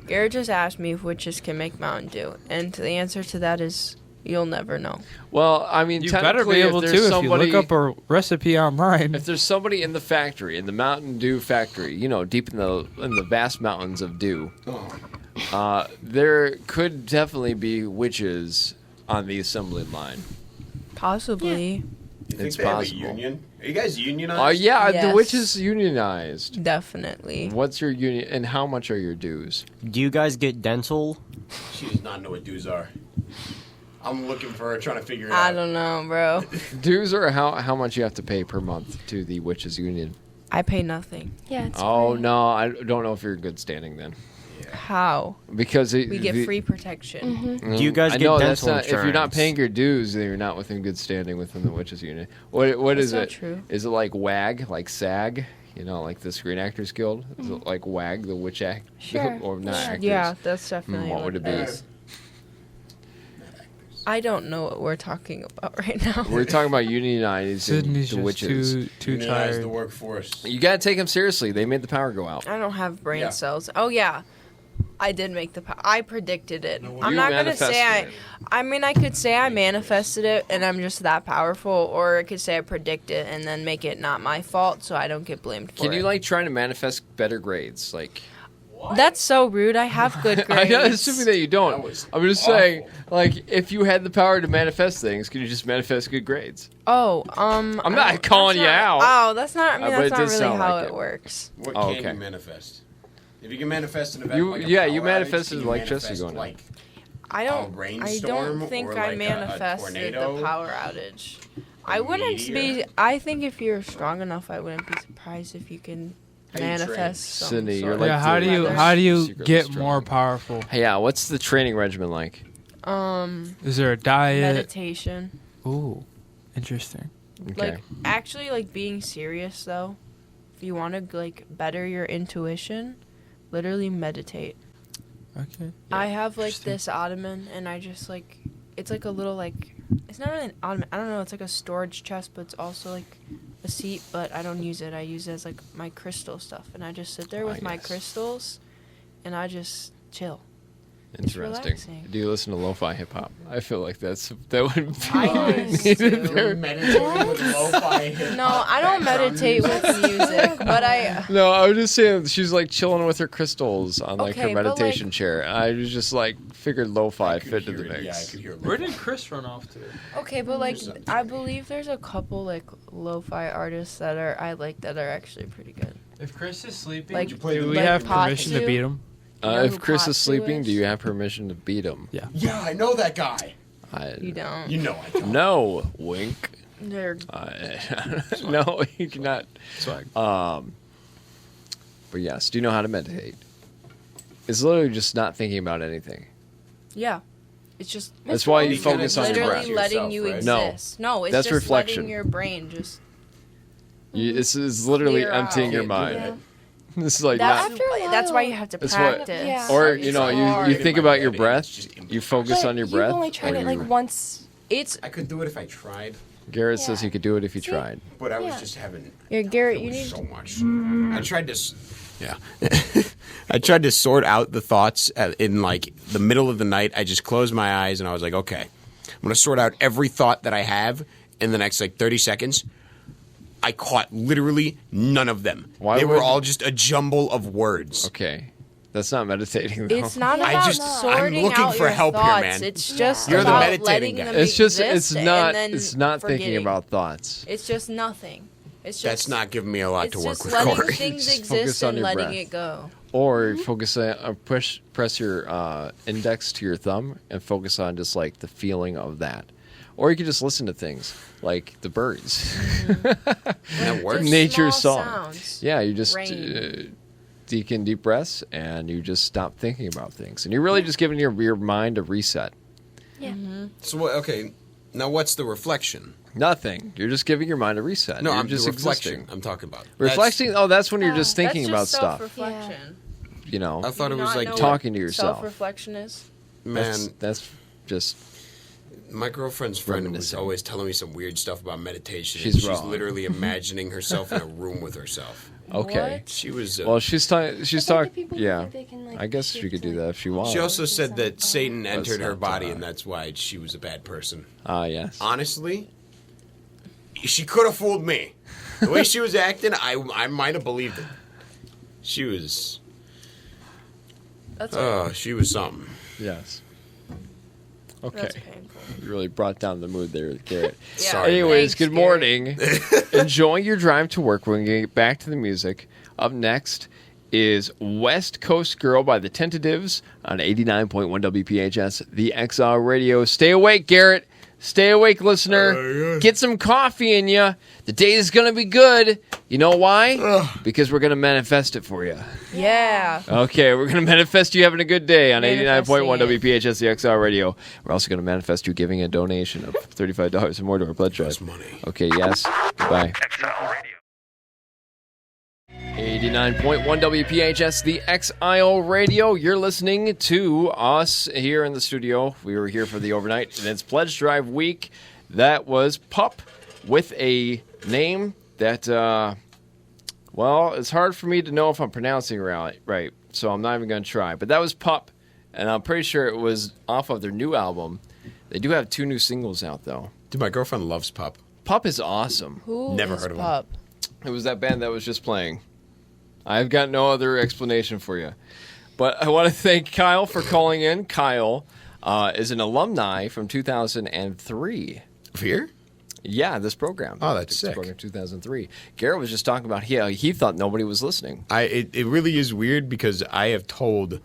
Speaker 8: Garrett just asked me if witches can make Mountain Dew, and the answer to that is you'll never know.
Speaker 4: Well, I mean,
Speaker 3: You better
Speaker 4: technically,
Speaker 3: be able
Speaker 4: if
Speaker 3: to
Speaker 4: there's
Speaker 3: if you
Speaker 4: somebody,
Speaker 3: look up a recipe online.
Speaker 4: if there's somebody in the factory, in the Mountain Dew factory, deep in the vast mountains of dew, there could definitely be witches on the assembly line.
Speaker 8: Possibly.
Speaker 2: You think
Speaker 4: It's
Speaker 2: they have a
Speaker 4: possible.
Speaker 2: union? Are you guys unionized?
Speaker 4: Oh yeah, the
Speaker 8: Yes.
Speaker 4: witches unionized.
Speaker 8: Definitely.
Speaker 4: What's your union and how much are your dues?
Speaker 5: Do you guys get dental?
Speaker 2: She does not know what dues are. I'm looking for her, trying to figure it
Speaker 8: I
Speaker 2: out.
Speaker 8: don't know, bro.
Speaker 4: Dues are how much you have to pay per month to the witches union.
Speaker 8: I pay nothing.
Speaker 7: Yeah, it's
Speaker 4: Oh
Speaker 7: free.
Speaker 4: no, I don't know if you're in good standing then,
Speaker 8: How?
Speaker 4: because
Speaker 8: We get free protection.
Speaker 5: Do you guys
Speaker 4: I
Speaker 5: get
Speaker 4: know
Speaker 5: dental
Speaker 4: that's not. If you're not
Speaker 5: insurance?
Speaker 4: paying your dues, then you're not within good standing within the witches union. What is
Speaker 8: not
Speaker 4: it?
Speaker 8: true.
Speaker 4: Is it like WAG, like SAG? Like the Screen Actors Guild? Is it like WAG, the witch act?
Speaker 7: Sure.
Speaker 4: Or not actors?
Speaker 8: Yeah, that's definitely
Speaker 4: What would it be?
Speaker 8: is. I don't know what we're talking about right now.
Speaker 4: We're talking about unionizing
Speaker 3: Sydney's
Speaker 4: the
Speaker 3: just
Speaker 4: witches.
Speaker 3: too
Speaker 2: Unionize
Speaker 3: tired.
Speaker 2: the workforce.
Speaker 4: You gotta take them seriously. They made the power go out.
Speaker 8: I don't have brain
Speaker 2: Yeah.
Speaker 8: cells. Oh yeah, I did make the. I predicted it. I'm
Speaker 4: You
Speaker 8: not gonna say
Speaker 4: manifested it.
Speaker 8: I mean, I could say I manifested it, and I'm just that powerful, or I could say I predict it and then make it not my fault, so I don't get blamed for
Speaker 4: Can
Speaker 8: it.
Speaker 4: you try to manifest better grades? Like,
Speaker 8: That's so rude. I have good
Speaker 4: I'm
Speaker 8: grades.
Speaker 4: not assuming that you
Speaker 2: That
Speaker 4: don't.
Speaker 2: was
Speaker 4: I'm just saying, if you had the power to manifest things, could you just manifest good grades?
Speaker 8: Oh,
Speaker 4: I'm
Speaker 8: I
Speaker 4: not
Speaker 8: don't-
Speaker 4: calling
Speaker 8: that's
Speaker 4: you
Speaker 8: not-
Speaker 4: out.
Speaker 8: Oh, that's not. I mean,
Speaker 4: But
Speaker 8: that's
Speaker 4: it
Speaker 8: not
Speaker 4: does
Speaker 8: really
Speaker 4: sound
Speaker 8: how
Speaker 4: like
Speaker 8: it
Speaker 4: it.
Speaker 8: works.
Speaker 2: What
Speaker 4: Oh,
Speaker 2: can
Speaker 4: okay.
Speaker 2: you manifest? If you can manifest an event,
Speaker 4: You-
Speaker 2: like a
Speaker 4: yeah, you
Speaker 2: power outage,
Speaker 4: manifested
Speaker 2: can you
Speaker 4: electricity
Speaker 2: manifest,
Speaker 4: going on.
Speaker 2: like,
Speaker 8: I don't. I
Speaker 2: rainstorm
Speaker 8: don't think
Speaker 2: or
Speaker 8: I
Speaker 2: like a
Speaker 8: manifested
Speaker 2: tornado?
Speaker 8: the power outage. I wouldn't be.
Speaker 2: meteor?
Speaker 8: I think if you're strong enough, I wouldn't be surprised if you can
Speaker 2: How you train?
Speaker 8: manifest some
Speaker 4: Sydney, you're
Speaker 8: sort
Speaker 4: like
Speaker 3: Yeah,
Speaker 8: of
Speaker 3: how do you
Speaker 8: weather.
Speaker 4: Secretly
Speaker 3: get
Speaker 4: strong.
Speaker 3: more powerful?
Speaker 4: Hey, yeah, what's the training regimen like?
Speaker 3: Is there a diet?
Speaker 8: meditation?
Speaker 3: Ooh, interesting.
Speaker 4: Okay.
Speaker 8: Like actually, like being serious though. If you want to like better your intuition, literally meditate.
Speaker 3: Okay.
Speaker 8: I have like
Speaker 3: Interesting.
Speaker 8: this ottoman, and I just like it's like a little like it's not really an ottoman. I don't know. It's like a storage chest, but it's also like a seat. But I don't use it. I use it as like my crystal stuff, and I just sit there with my
Speaker 4: yes.
Speaker 8: crystals, and I just chill.
Speaker 4: Interesting.
Speaker 8: relaxing.
Speaker 4: Do you listen to lo-fi hip hop? I feel like that would be
Speaker 8: I used
Speaker 4: needed
Speaker 8: to.
Speaker 4: there.
Speaker 2: Meditating with lo-fi hip
Speaker 8: No, I don't meditate with music, but I.
Speaker 4: No, I was just saying she's like chilling with her crystals on like
Speaker 8: Okay,
Speaker 4: her
Speaker 8: but,
Speaker 4: meditation
Speaker 8: like-
Speaker 4: chair. I was just like figured lo-fi
Speaker 2: I could
Speaker 4: fit to
Speaker 2: hear
Speaker 4: the
Speaker 2: it,
Speaker 4: mix.
Speaker 2: Yeah, I could hear
Speaker 3: Where
Speaker 2: lo-fi.
Speaker 3: did Chris run off to?
Speaker 8: Okay, but like I believe there's a couple like lo-fi artists that are actually pretty good.
Speaker 3: If Chris is sleeping,
Speaker 8: Like-
Speaker 3: do we
Speaker 8: like
Speaker 3: have
Speaker 8: Pot
Speaker 3: permission to
Speaker 8: Stew?
Speaker 3: beat him?
Speaker 8: You know
Speaker 4: If
Speaker 8: who
Speaker 4: Chris
Speaker 8: Pot
Speaker 4: is
Speaker 8: Stew
Speaker 4: sleeping,
Speaker 8: is?
Speaker 4: do you have permission to beat him?
Speaker 3: Yeah.
Speaker 2: Yeah, I know that guy.
Speaker 8: You don't.
Speaker 2: You know I don't.
Speaker 4: No, wink.
Speaker 8: They're
Speaker 4: No, you cannot.
Speaker 3: Swag.
Speaker 4: But yes, do you know how to meditate? It's literally just not thinking about anything.
Speaker 8: yeah. It's just
Speaker 4: That's why you
Speaker 2: You kinda
Speaker 4: focus on your
Speaker 8: literally
Speaker 4: breath.
Speaker 2: yourself,
Speaker 8: letting you
Speaker 2: right?
Speaker 4: No.
Speaker 8: exist. No, it's
Speaker 4: That's
Speaker 8: just
Speaker 4: reflection.
Speaker 8: letting your brain just.
Speaker 4: It's literally
Speaker 8: Clear
Speaker 4: emptying
Speaker 8: out.
Speaker 4: your
Speaker 2: Yeah.
Speaker 4: mind. This is like
Speaker 8: That's,
Speaker 4: not.
Speaker 7: After a while-
Speaker 8: that's why you have to
Speaker 4: That's what-
Speaker 8: practice.
Speaker 7: Yeah.
Speaker 4: Or
Speaker 8: It's
Speaker 4: you know,
Speaker 8: hard.
Speaker 4: you think about your
Speaker 2: It's
Speaker 4: breath.
Speaker 2: just
Speaker 4: You focus
Speaker 7: But
Speaker 4: on your
Speaker 7: you've
Speaker 4: breath.
Speaker 7: only tried
Speaker 4: or
Speaker 7: it like
Speaker 4: you-
Speaker 7: once.
Speaker 8: It's
Speaker 2: I could do it if I tried,
Speaker 4: Garrett
Speaker 7: Yeah.
Speaker 4: says he could do it if he
Speaker 7: See?
Speaker 4: tried.
Speaker 2: but I was
Speaker 7: Yeah.
Speaker 2: just having.
Speaker 8: yeah, Garrett.
Speaker 2: It
Speaker 8: You
Speaker 2: was
Speaker 8: need.
Speaker 2: so much. I tried to. Yeah. I tried to sort out the thoughts in like the middle of the night. I just closed my eyes and I was like, okay, I'm gonna sort out every thought that I have in the next like 30 seconds. I caught literally none of them. They were all just a jumble of words.
Speaker 4: Okay. That's not meditating, though.
Speaker 8: It's not
Speaker 2: I
Speaker 8: about
Speaker 2: just- I'm
Speaker 8: sorting
Speaker 2: looking
Speaker 8: out
Speaker 2: for
Speaker 8: your
Speaker 2: help here,
Speaker 8: thoughts.
Speaker 2: man.
Speaker 8: It's just
Speaker 2: You're the
Speaker 8: about
Speaker 2: meditating
Speaker 8: letting
Speaker 2: guy.
Speaker 8: them
Speaker 4: It's just
Speaker 8: exist
Speaker 4: it's not
Speaker 8: and then
Speaker 4: thinking
Speaker 8: forgetting.
Speaker 4: about thoughts.
Speaker 8: It's just nothing. It's just
Speaker 2: That's not giving me a lot
Speaker 8: it's
Speaker 2: to work
Speaker 8: just
Speaker 2: with,
Speaker 8: letting
Speaker 2: Corey.
Speaker 8: things
Speaker 4: Just
Speaker 8: exist
Speaker 4: focus on
Speaker 8: and
Speaker 4: your
Speaker 8: letting
Speaker 4: breath.
Speaker 8: it go.
Speaker 4: Or focus on press your index to your thumb and focus on just like the feeling of that. Or you could just listen to things like the birds.
Speaker 2: That works.
Speaker 8: Just
Speaker 4: Nature's
Speaker 8: small
Speaker 4: song.
Speaker 8: sounds.
Speaker 4: Yeah, you just
Speaker 8: Rain.
Speaker 4: take in deep breaths and you just stop thinking about things. And you're really just giving your mind a reset.
Speaker 6: Yeah.
Speaker 2: So okay, now what's the reflection?
Speaker 4: Nothing. You're just giving your mind a reset.
Speaker 2: No,
Speaker 4: you're
Speaker 2: I'm
Speaker 4: just
Speaker 2: the reflection.
Speaker 4: existing.
Speaker 2: I'm talking about
Speaker 4: Reflecting? Oh, that's when you're just thinking about
Speaker 8: That's just
Speaker 4: stuff.
Speaker 8: self-reflection.
Speaker 4: You know,
Speaker 2: I thought it was like
Speaker 4: talking to yourself.
Speaker 8: Self-reflection is.
Speaker 2: Man,
Speaker 4: That's just
Speaker 2: my girlfriend's friend was
Speaker 4: Reminiscing.
Speaker 2: always telling me some weird stuff about meditation.
Speaker 4: She's
Speaker 2: and
Speaker 4: wrong.
Speaker 2: literally imagining herself in a room with herself.
Speaker 4: okay.
Speaker 8: What?
Speaker 2: She was.
Speaker 4: Well, she's talking. She's talking. Yeah.
Speaker 7: They can, like,
Speaker 4: I guess she
Speaker 7: shift
Speaker 4: could do
Speaker 7: to,
Speaker 4: that
Speaker 7: like,
Speaker 4: if she wants.
Speaker 2: She also said that Satan
Speaker 4: That's
Speaker 2: entered her
Speaker 4: not,
Speaker 2: body, and that's why she was a bad person.
Speaker 4: Yes.
Speaker 2: Honestly, she could have fooled me. The way she was acting, I might have believed it. She was.
Speaker 8: That's
Speaker 2: She was something.
Speaker 4: Yes. Okay.
Speaker 8: That's painful.
Speaker 4: You really brought down the mood there, Garrett.
Speaker 8: Yeah.
Speaker 2: Sorry.
Speaker 4: Anyways,
Speaker 8: Thanks,
Speaker 4: good
Speaker 8: Garrett.
Speaker 4: morning. Enjoying your drive to work. We're going to get back to the music. Up next is West Coast Girl by the Tentatives on 89.1 WPHS, the Exile Radio. Stay awake, Garrett. Stay awake, listener. Get some coffee in you. The day is going to be good. You know why? Because we're going to manifest it for you.
Speaker 8: Yeah.
Speaker 4: Okay, we're going to manifest you having a good day on 89.1
Speaker 8: Manifesting
Speaker 4: WPHS, the XR Radio. We're also going to manifest you giving a donation of $35 or more to our pledge drive.
Speaker 2: That's money.
Speaker 4: Okay, yes. Goodbye. 89.1 WPHS, the Exile Radio. You're listening to us here in the studio. We were here for the overnight, and it's Pledge Drive week. That was Pup with a name that, well, it's hard for me to know if I'm pronouncing it right, so I'm not even going to try. But that was Pup, and I'm pretty sure it was off of their new album. They do have 2 new singles out, though.
Speaker 2: Dude, my girlfriend loves Pup.
Speaker 4: Pup is awesome.
Speaker 8: Who
Speaker 2: Never
Speaker 8: is
Speaker 2: heard of him.
Speaker 8: Pup?
Speaker 4: It was that band that was just playing. I've got no other explanation for you. But I want to thank Kyle for calling in. Kyle is an alumni from 2003.
Speaker 2: Here?
Speaker 4: Yeah, this program.
Speaker 2: Oh, that's
Speaker 4: This
Speaker 2: sick.
Speaker 4: program 2003. Garrett was just talking about he thought nobody was listening.
Speaker 2: It really is weird because I have told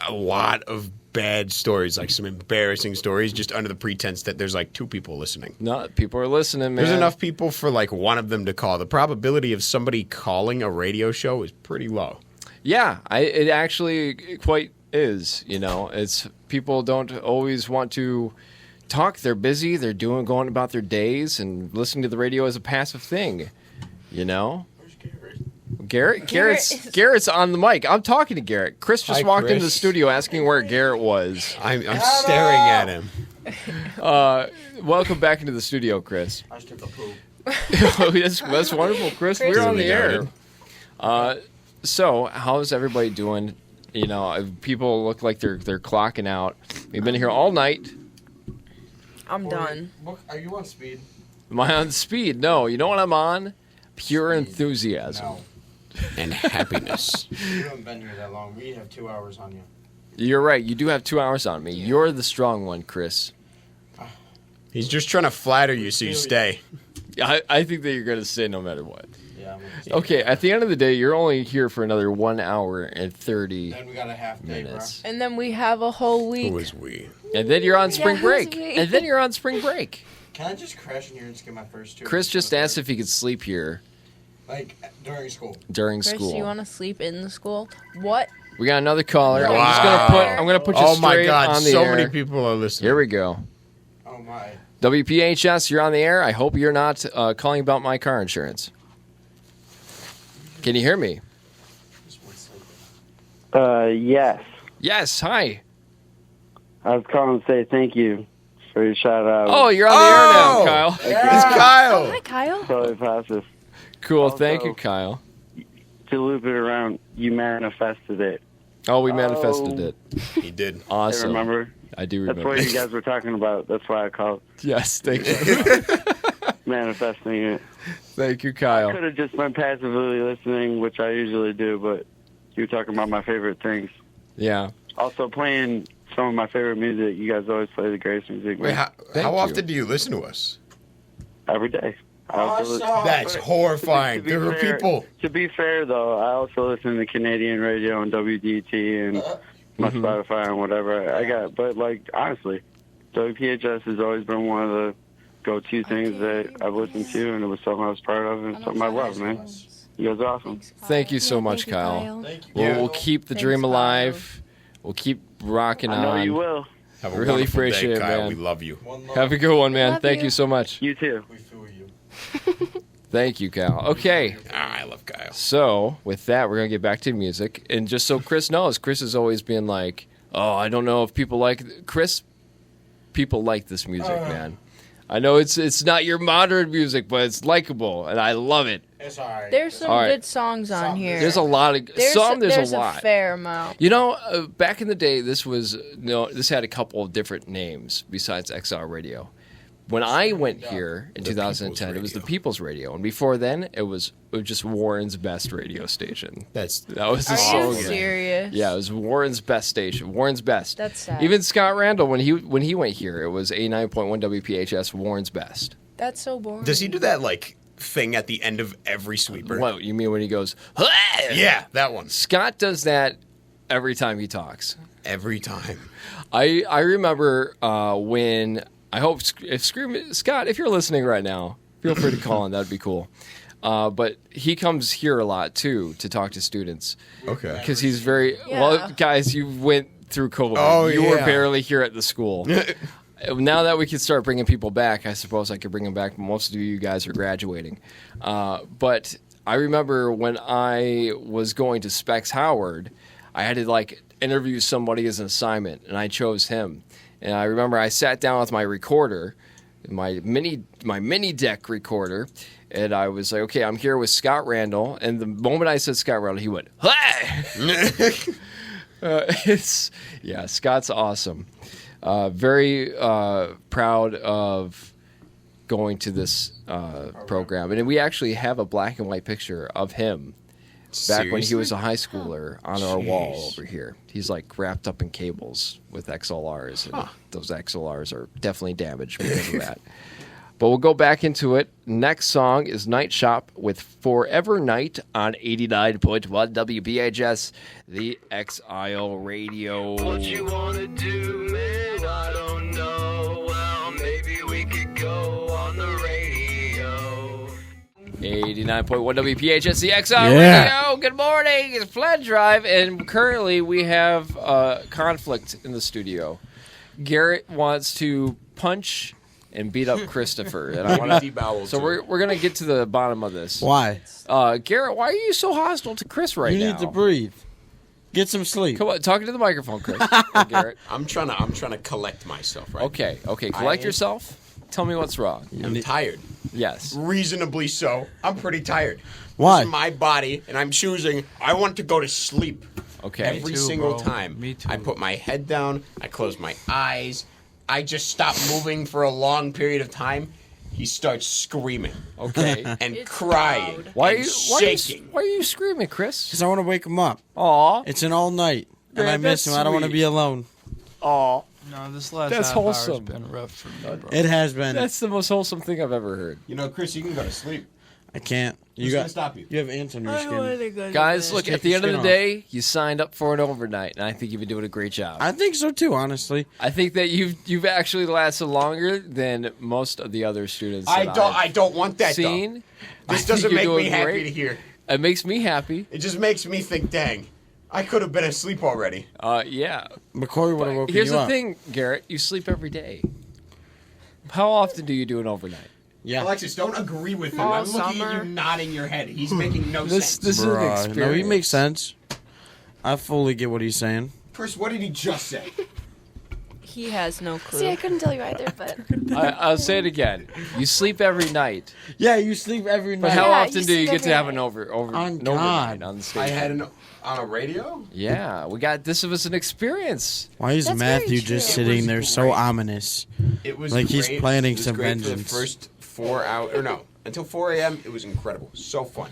Speaker 2: a lot of bad stories, like some embarrassing stories, just under the pretense that there's like 2 people listening.
Speaker 4: No, people are listening, man.
Speaker 2: There's enough people for like one of them to call. The probability of somebody calling a radio show is pretty low.
Speaker 4: Yeah, it actually quite is. You know, it's people don't always want to talk. They're busy. They're going about their days, and listening to the radio is a passive thing. You know. Garrett's on the mic. I'm talking to Garrett. Chris just
Speaker 2: Hi,
Speaker 4: walked into the
Speaker 2: Chris.
Speaker 4: studio asking where Garrett was.
Speaker 2: I'm staring at him.
Speaker 4: Welcome back into the studio, Chris.
Speaker 1: I just took a poop.
Speaker 4: That's wonderful, Chris. We're on the air. So, how's everybody doing? You know, people look like they're clocking out. We've been here all night.
Speaker 8: I'm done.
Speaker 1: Are you on speed?
Speaker 4: Am I on speed? No. You know what I'm on? Pure enthusiasm.
Speaker 1: No.
Speaker 2: And happiness.
Speaker 1: You haven't been here that long. We have 2 hours on you.
Speaker 4: You're right. You do have 2 hours on me. You're the strong one, Chris.
Speaker 2: He's just trying to flatter you so you stay.
Speaker 4: I think that you're going to stay no matter what.
Speaker 1: Yeah.
Speaker 4: Okay, at the end of the day, you're only here for another 1 hour and 30
Speaker 1: Then we got a half day,
Speaker 4: minutes.
Speaker 8: And then we have a whole week.
Speaker 2: Who is we?
Speaker 4: And then you're on spring
Speaker 6: who's
Speaker 4: break.
Speaker 6: we?
Speaker 4: And then you're on spring break.
Speaker 1: Can I just crash in here and skip my first 2?
Speaker 4: Chris just asked if he could sleep here
Speaker 1: Like, during school.
Speaker 4: during
Speaker 8: Chris,
Speaker 4: school.
Speaker 8: you want to sleep in the school? What?
Speaker 4: We got another caller.
Speaker 2: Wow.
Speaker 4: I'm gonna put you
Speaker 2: Oh
Speaker 4: straight
Speaker 2: my God!
Speaker 4: on the
Speaker 2: So
Speaker 4: air.
Speaker 2: many people are listening.
Speaker 4: Here we go.
Speaker 1: Oh, my.
Speaker 4: WPHS, you're on the air. I hope you're not calling about my car insurance. Can you hear me?
Speaker 9: Yes.
Speaker 4: Yes. Hi.
Speaker 9: I was calling to say thank you for your shout out.
Speaker 4: Oh, you're on the air now, Kyle.
Speaker 2: It's Kyle.
Speaker 8: Hi, Kyle.
Speaker 9: Totally passive.
Speaker 4: Cool.
Speaker 9: Also-
Speaker 4: Thank you, Kyle.
Speaker 9: To loop it around, you manifested it.
Speaker 4: Oh, we manifested it.
Speaker 2: He did.
Speaker 9: I
Speaker 4: Awesome.
Speaker 9: remember.
Speaker 4: I do
Speaker 9: That's
Speaker 4: remember.
Speaker 9: what you guys were talking about. That's why I called.
Speaker 4: Yes. Thank you.
Speaker 9: manifesting it.
Speaker 4: Thank you,
Speaker 9: I
Speaker 4: Kyle.
Speaker 9: could have just been passively listening, which I usually do, but you were talking about my favorite things.
Speaker 4: Yeah.
Speaker 9: Also playing some of my favorite music. You guys always play the greatest music.
Speaker 2: Wait,
Speaker 9: man.
Speaker 2: how often do you listen to us?
Speaker 9: Every day. I also
Speaker 2: That's horrifying.
Speaker 9: to be
Speaker 2: There are
Speaker 9: fair-
Speaker 2: people.
Speaker 9: To be fair, though, I also listen to Canadian radio and WDT and my Spotify and whatever I got. But, like, honestly, WPHS has always been one of the go-to things that I've listened to, and it was something I was proud of and something I love, man. You guys are awesome.
Speaker 4: Thank you so much, Kyle. We'll keep the dream alive. We'll keep rocking on.
Speaker 9: I know you will.
Speaker 2: Have a
Speaker 4: Really
Speaker 2: wonderful
Speaker 4: appreciate
Speaker 2: day,
Speaker 4: it,
Speaker 2: Kyle.
Speaker 4: man.
Speaker 2: We love you.
Speaker 4: Have a good one, man.
Speaker 6: Love
Speaker 4: Thank
Speaker 6: you.
Speaker 4: you so much.
Speaker 9: You too.
Speaker 4: Thank you, Kyle. Okay.
Speaker 2: I love Kyle.
Speaker 4: So, with that, we're going to get back to music. And just so Chris knows, Chris has always been like, oh, I don't know if people like... Chris, people like this music, man. I know it's not your modern music, but it's likable, and I love it.
Speaker 1: It's all right.
Speaker 8: There's some
Speaker 4: All right.
Speaker 8: good songs on here.
Speaker 4: There's a lot of...
Speaker 8: There's
Speaker 4: there's a lot.
Speaker 8: a fair amount.
Speaker 4: You know, back in the day, this had a couple of different names besides Exile Radio. When I went here in 2010, it was the People's Radio, and before then, it was just Warren's Best radio station. That was the
Speaker 8: Are
Speaker 4: slogan.
Speaker 8: you serious?
Speaker 4: Yeah, it was Warren's Best station. Warren's Best.
Speaker 8: That's sad.
Speaker 4: Even Scott Randall, when he went here, it was 89.1 WPHS, Warren's Best.
Speaker 8: That's so boring.
Speaker 2: Does he do that, like, thing at the end of every sweeper?
Speaker 4: What, you mean when he goes,
Speaker 2: Yeah, that one.
Speaker 4: Scott does that every time he talks.
Speaker 2: Every time.
Speaker 4: I remember when... I hope Scott, if you're listening right now, feel free to call in. That'd be cool. But he comes here a lot too to talk to students.
Speaker 2: Okay.
Speaker 4: Because he's very well, guys. You went through COVID.
Speaker 2: Oh,
Speaker 4: you were
Speaker 2: yeah.
Speaker 4: barely here at the school. Now that we can start bringing people back, I suppose I could bring them back. Most of you guys are graduating. But I remember when I was going to Specs Howard, I had to interview somebody as an assignment, and I chose him. And I remember I sat down with my recorder, my mini deck recorder, and I was like, okay, I'm here with Scott Randall. And the moment I said Scott Randall, he went, hey! Scott's awesome. Very proud of going to this program. And we actually have a black and white picture of him back when he was a high schooler on our wall over here. He's wrapped up in cables with XLRs. And those XLRs are definitely damaged because of that. But we'll go back into it. Next song is Night Shop with Forever Night on 89.1 WPHS, the Exile Radio.
Speaker 10: What you wanna do, man? I don't know. Well, maybe we could go on the radio.
Speaker 4: 89.1 WPHS, the Exile Radio. Good morning. It's Pledge Drive, and currently we have conflict in the studio. Garrett wants to punch and beat up Christopher. And I wanna, so we're going to get to the bottom of this.
Speaker 1: Why?
Speaker 4: Garrett, why are you so hostile to Chris right now?
Speaker 1: You need to breathe. Get some sleep.
Speaker 4: Come on, talking to the microphone, Chris. Garrett.
Speaker 2: I'm trying to collect myself, right?
Speaker 4: Okay. Collect yourself. Tell me what's wrong.
Speaker 2: I'm tired.
Speaker 4: Yes.
Speaker 2: Reasonably so. I'm pretty tired.
Speaker 1: Why?
Speaker 2: This is my body, and I'm choosing. I want to go to sleep.
Speaker 4: Okay.
Speaker 2: Every single time.
Speaker 3: Me too.
Speaker 2: I put my head down. I close my eyes. I just stop moving for a long period of time. He starts screaming.
Speaker 4: Okay.
Speaker 2: And
Speaker 8: It's
Speaker 2: crying.
Speaker 8: loud.
Speaker 4: Why are
Speaker 2: and
Speaker 4: you
Speaker 2: shaking.
Speaker 4: why are you screaming, Chris?
Speaker 1: Because I want to wake him up.
Speaker 4: Aw.
Speaker 1: It's an all night. And
Speaker 4: Yeah,
Speaker 1: I miss
Speaker 4: that's
Speaker 1: him. I don't want to
Speaker 4: sweet.
Speaker 1: be alone.
Speaker 4: Aw.
Speaker 3: No, this last
Speaker 4: That's
Speaker 3: half hour's
Speaker 4: wholesome.
Speaker 3: been rough for me, bro.
Speaker 1: It has been.
Speaker 4: That's the most wholesome thing I've ever heard.
Speaker 2: You know, Chris, you can go to sleep.
Speaker 1: I can't.
Speaker 2: Who's going to stop you?
Speaker 1: You have ants on your skin.
Speaker 4: Guys, look,
Speaker 1: take
Speaker 4: at the
Speaker 1: your
Speaker 4: end of the
Speaker 1: skin off.
Speaker 4: day, you signed up for an overnight, and I think you've been doing a great job.
Speaker 1: I think so too, honestly.
Speaker 4: I think that you've actually lasted longer than most of the other students.
Speaker 2: I
Speaker 4: that
Speaker 2: don't.
Speaker 4: I've
Speaker 2: I don't want that.
Speaker 4: seen.
Speaker 2: Though. This
Speaker 4: I think
Speaker 2: doesn't
Speaker 4: you're
Speaker 2: make me
Speaker 4: doing
Speaker 2: happy
Speaker 4: great.
Speaker 2: to hear.
Speaker 4: It makes me happy.
Speaker 2: It just makes me think, dang, I could have been asleep already.
Speaker 4: Yeah.
Speaker 1: McCoy would have woken
Speaker 4: Here's
Speaker 1: you
Speaker 4: the
Speaker 1: up.
Speaker 4: thing, Garrett. You sleep every day. How often do you do an overnight?
Speaker 1: Yeah.
Speaker 2: Alexis, don't agree with him.
Speaker 8: All
Speaker 2: I'm looking
Speaker 8: summer.
Speaker 2: at you nodding your head. He's making no
Speaker 4: This
Speaker 2: sense.
Speaker 4: is an
Speaker 1: Bruh,
Speaker 4: experience.
Speaker 1: no, he makes sense. I fully get what he's saying.
Speaker 2: Chris, what did he just say?
Speaker 8: He has no clue.
Speaker 6: See, I couldn't tell you either, but
Speaker 4: I'll say it again. You sleep every night.
Speaker 1: Yeah, you sleep every
Speaker 4: But
Speaker 1: night.
Speaker 4: how
Speaker 6: Yeah,
Speaker 4: often
Speaker 6: you
Speaker 4: do you
Speaker 6: sleep
Speaker 4: get to
Speaker 6: every
Speaker 4: have
Speaker 6: night.
Speaker 4: an over
Speaker 1: On
Speaker 4: an
Speaker 1: God.
Speaker 4: overnight on the stage?
Speaker 2: I had on a radio?
Speaker 4: Yeah, we got this was an experience.
Speaker 1: Why is
Speaker 6: That's
Speaker 1: Matthew
Speaker 6: very
Speaker 1: just
Speaker 6: true.
Speaker 1: sitting
Speaker 2: It
Speaker 1: there
Speaker 2: was
Speaker 1: so
Speaker 2: great.
Speaker 1: ominous?
Speaker 2: It was
Speaker 1: Like he's
Speaker 2: great.
Speaker 1: planning
Speaker 2: It was
Speaker 1: some
Speaker 2: great
Speaker 1: vengeance.
Speaker 2: For the first 4 hours, or no, until 4 a.m., it was incredible. So fun.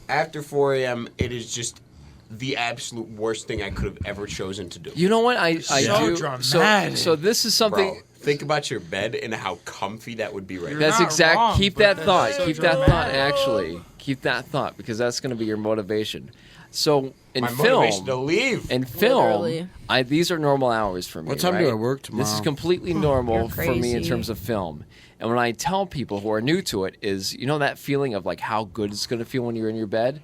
Speaker 2: After 4 a.m., it is just the absolute worst thing I could have ever chosen to do.
Speaker 4: You know what? I do.
Speaker 3: dramatic.
Speaker 4: So this is something.
Speaker 2: Bro, think about your bed and how comfy that would be right now.
Speaker 4: That's
Speaker 3: not
Speaker 4: exact.
Speaker 3: wrong,
Speaker 4: Keep
Speaker 3: but
Speaker 4: that
Speaker 3: that's
Speaker 4: thought.
Speaker 3: so
Speaker 4: Keep that thought.
Speaker 3: dramatic.
Speaker 4: Actually, keep that thought because that's going to be your motivation. So in
Speaker 2: My
Speaker 4: film,
Speaker 2: motivation to leave.
Speaker 4: in film,
Speaker 8: Literally.
Speaker 4: these are normal hours for me.
Speaker 1: What time
Speaker 4: right?
Speaker 1: do I work tomorrow?
Speaker 4: This is completely normal
Speaker 8: You're
Speaker 4: for me in
Speaker 8: crazy.
Speaker 4: terms of film. And when I tell people who are new to it, is that feeling of like how good it's going to feel when you're in your bed.